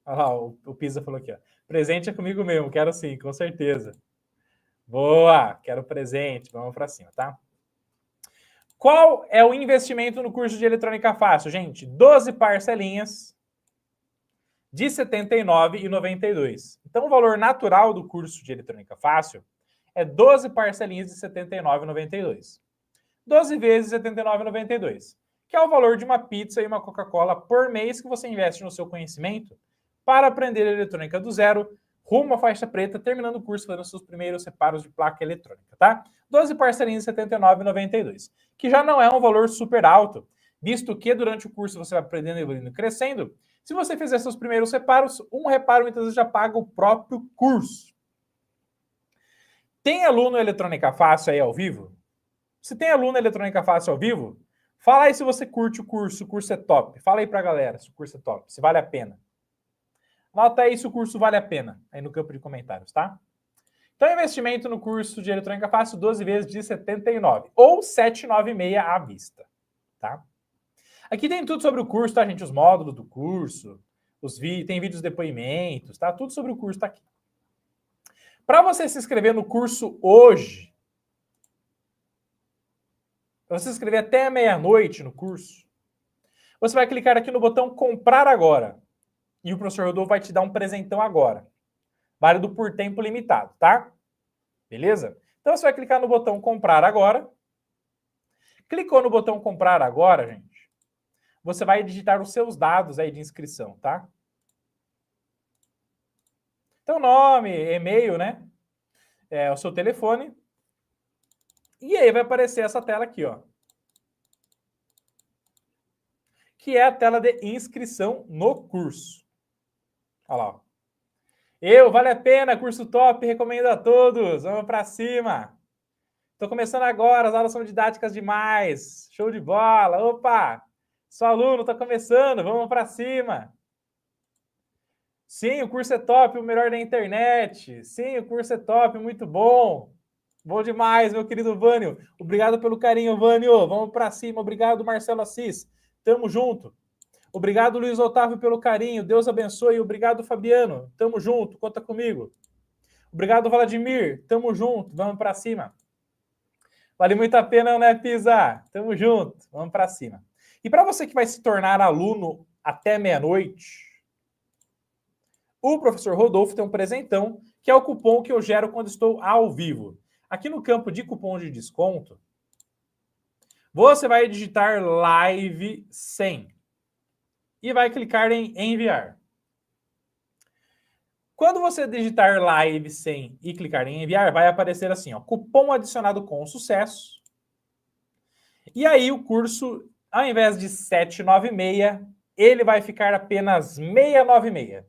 Olha lá, o Pisa falou aqui, ó. Presente é comigo mesmo, quero sim, com certeza. Boa, quero presente, vamos para cima, tá? Qual é o investimento no curso de Eletrônica Fácil, gente? 12 parcelinhas de R$ 79,92. Então, o valor natural do curso de Eletrônica Fácil é 12 parcelinhas de R$ 79,92. 12 vezes R$ 79,92, que é o valor de uma pizza e uma Coca-Cola por mês que você investe no seu conhecimento para aprender eletrônica do zero, rumo à faixa preta, terminando o curso fazendo seus primeiros reparos de placa eletrônica, tá? 12 parcelinhas de R$ 79,92, que já não é um valor super alto, visto que durante o curso você vai aprendendo, evoluindo e crescendo. Se você fizer seus primeiros reparos, um reparo muitas vezes já paga o próprio curso. Tem aluno Eletrônica Fácil aí ao vivo? Se tem aluno Eletrônica Fácil ao vivo, fala aí se você curte o curso é top. Fala aí pra galera se o curso é top, se vale a pena. Nota aí se o curso vale a pena, aí no campo de comentários, tá? Então, investimento no curso de Eletrônica Fácil, 12 vezes de 79, ou 796 à vista, tá? Aqui tem tudo sobre o curso, tá, gente? Os módulos do curso, tem vídeos depoimentos, tá? Tudo sobre o curso tá aqui. Para você se inscrever no curso hoje, para você se inscrever até meia-noite no curso, você vai clicar aqui no botão comprar agora. E o professor Rodolfo vai te dar um presentão agora. Válido por tempo limitado, tá? Beleza? Então você vai clicar no botão comprar agora. Clicou no botão comprar agora, gente. Você vai digitar os seus dados aí de inscrição, tá? Então, nome, e-mail, né? O seu telefone. E aí vai aparecer essa tela aqui, ó. Que é a tela de inscrição no curso. Olha lá, ó. Vale a pena, curso top, recomendo a todos. Vamos para cima. Tô começando agora, as aulas são didáticas demais. Show de bola. Opa! Sou aluno, tô começando, vamos para cima. Sim, o curso é top, o melhor da internet. Sim, o curso é top, muito bom. Bom demais, meu querido Vânio. Obrigado pelo carinho, Vânio. Vamos para cima. Obrigado, Marcelo Assis. Tamo junto. Obrigado, Luiz Otávio, pelo carinho. Deus abençoe. Obrigado, Fabiano. Tamo junto. Conta comigo. Obrigado, Vladimir. Tamo junto. Vamos para cima. Vale muito a pena, né, Pisa? Tamo junto. Vamos para cima. E para você que vai se tornar aluno até meia-noite, o professor Rodolfo tem um presentão, que é o cupom que eu gero quando estou ao vivo. Aqui no campo de cupom de desconto, você vai digitar live 100 e vai clicar em enviar. Quando você digitar live 100 e clicar em enviar, vai aparecer assim, ó, cupom adicionado com sucesso. E aí o curso, ao invés de 796, ele vai ficar apenas 696.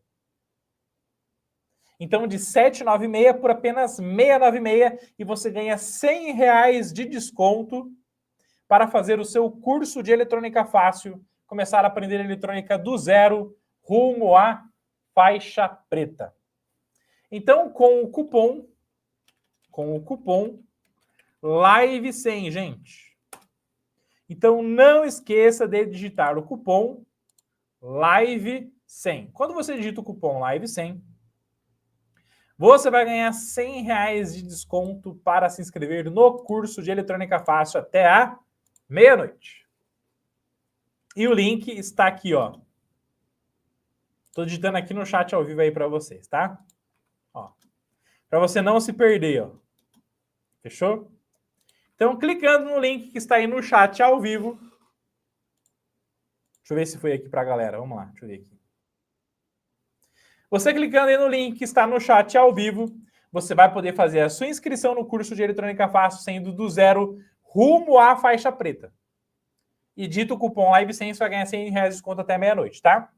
Então, de 796 por apenas 696 e você ganha R$100 de desconto para fazer o seu curso de eletrônica fácil, começar a aprender eletrônica do zero, rumo à faixa preta. Então, com o cupom LIVE100, gente. Então, não esqueça de digitar o cupom LIVE100. Quando você digita o cupom LIVE100, você vai ganhar R$100 de desconto para se inscrever no curso de eletrônica fácil até a meia-noite. E o link está aqui, ó. Estou digitando aqui no chat ao vivo aí para vocês, tá? Ó, para você não se perder, ó. Fechou? Então, clicando no link que está aí no chat ao vivo. Deixa eu ver se foi aqui para a galera. Vamos lá, deixa eu ver aqui. Você clicando aí no link que está no chat ao vivo, você vai poder fazer a sua inscrição no curso de eletrônica fácil, sendo do zero rumo à faixa preta. E dito o cupom LIVE100, você vai ganhar R$100 de desconto até meia-noite, tá?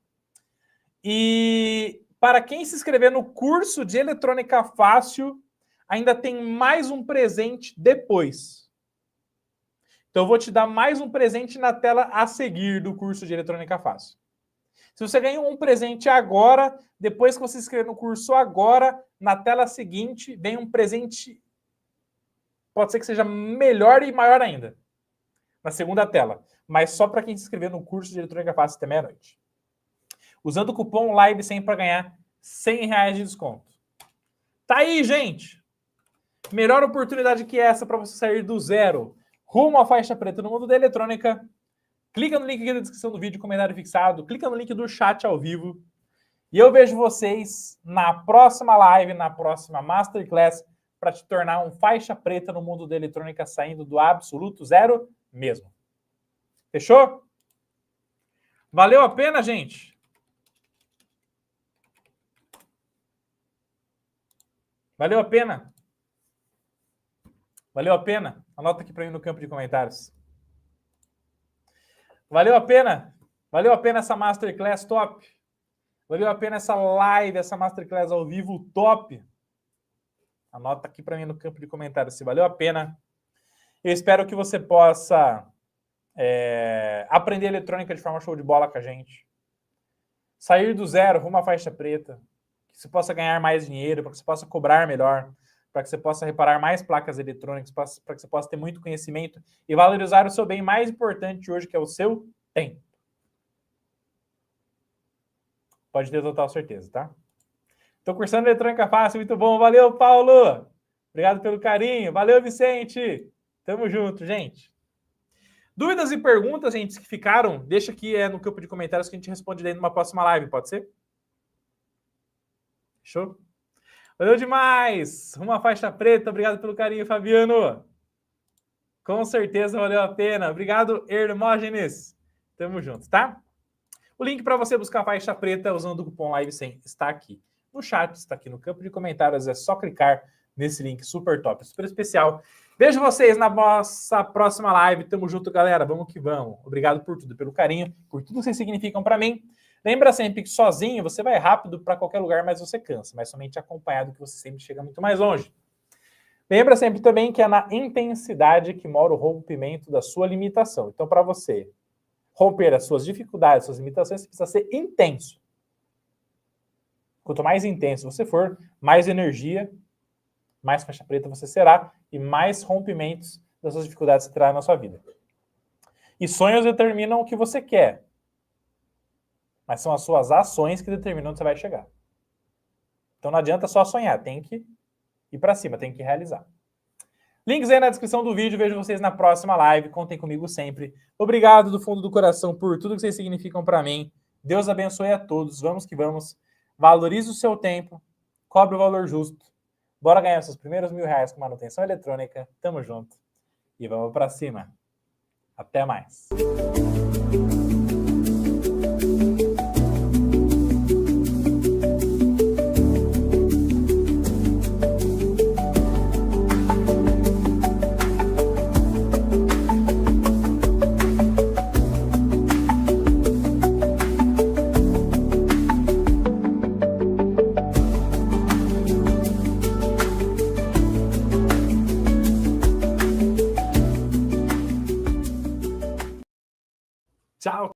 E para quem se inscrever no curso de eletrônica fácil, ainda tem mais um presente depois. Então, eu vou te dar mais um presente na tela a seguir do curso de eletrônica fácil. Se você ganhou um presente agora, depois que você se inscrever no curso agora, na tela seguinte, vem um presente, pode ser que seja melhor e maior ainda, na segunda tela. Mas só para quem se inscrever no curso de eletrônica fácil até meia-noite. Usando o cupom LIVE100 para ganhar R$100 de desconto. Tá aí, gente! Melhor oportunidade que essa para você sair do zero rumo à faixa preta no mundo da eletrônica. Clica no link aqui na descrição do vídeo, comentário fixado. Clica no link do chat ao vivo. E eu vejo vocês na próxima live, na próxima Masterclass, para te tornar um faixa preta no mundo da eletrônica, saindo do absoluto zero mesmo. Fechou? Valeu a pena, gente? Valeu a pena? Valeu a pena? Anota aqui para mim no campo de comentários. Valeu a pena? Valeu a pena essa Masterclass top? Valeu a pena essa live, essa Masterclass ao vivo top? Anota aqui para mim no campo de comentários se valeu a pena. Eu espero que você possa aprender eletrônica de forma show de bola com a gente. Sair do zero, rumo à faixa preta. Que você possa ganhar mais dinheiro, para que você possa cobrar melhor, para que você possa reparar mais placas eletrônicas, para que você possa ter muito conhecimento e valorizar o seu bem mais importante hoje, que é o seu tempo. Pode ter total certeza, tá? Estou cursando eletrônica fácil, muito bom. Valeu, Paulo! Obrigado pelo carinho. Valeu, Vicente! Tamo junto, gente. Dúvidas e perguntas, gente, que ficaram, deixa aqui no campo de comentários que a gente responde daí numa próxima live, pode ser? Fechou? Valeu demais! Uma faixa preta, obrigado pelo carinho, Fabiano. Com certeza valeu a pena. Obrigado, Hermógenes. Tamo junto, tá? O link para você buscar a faixa preta usando o cupom LIVE100 está aqui no chat, está aqui no campo de comentários. É só clicar nesse link super top, super especial. Vejo vocês na nossa próxima live. Tamo junto, galera. Vamos que vamos. Obrigado por tudo, pelo carinho, por tudo que vocês significam para mim. Lembra sempre que sozinho você vai rápido para qualquer lugar, mas você cansa. Mas somente acompanhado que você sempre chega muito mais longe. Lembra sempre também que é na intensidade que mora o rompimento da sua limitação. Então, para você romper as suas dificuldades, suas limitações, você precisa ser intenso. Quanto mais intenso você for, mais energia, mais faixa preta você será e mais rompimentos das suas dificuldades você terá na sua vida. E sonhos determinam o que você quer. Mas são as suas ações que determinam onde você vai chegar. Então não adianta só sonhar, tem que ir para cima, tem que realizar. Links aí na descrição do vídeo, vejo vocês na próxima live, contem comigo sempre. Obrigado do fundo do coração por tudo que vocês significam para mim. Deus abençoe a todos, vamos que vamos. Valorize o seu tempo, cobre o valor justo. Bora ganhar seus primeiros R$1.000 com manutenção eletrônica. Tamo junto e vamos para cima. Até mais. Tchau.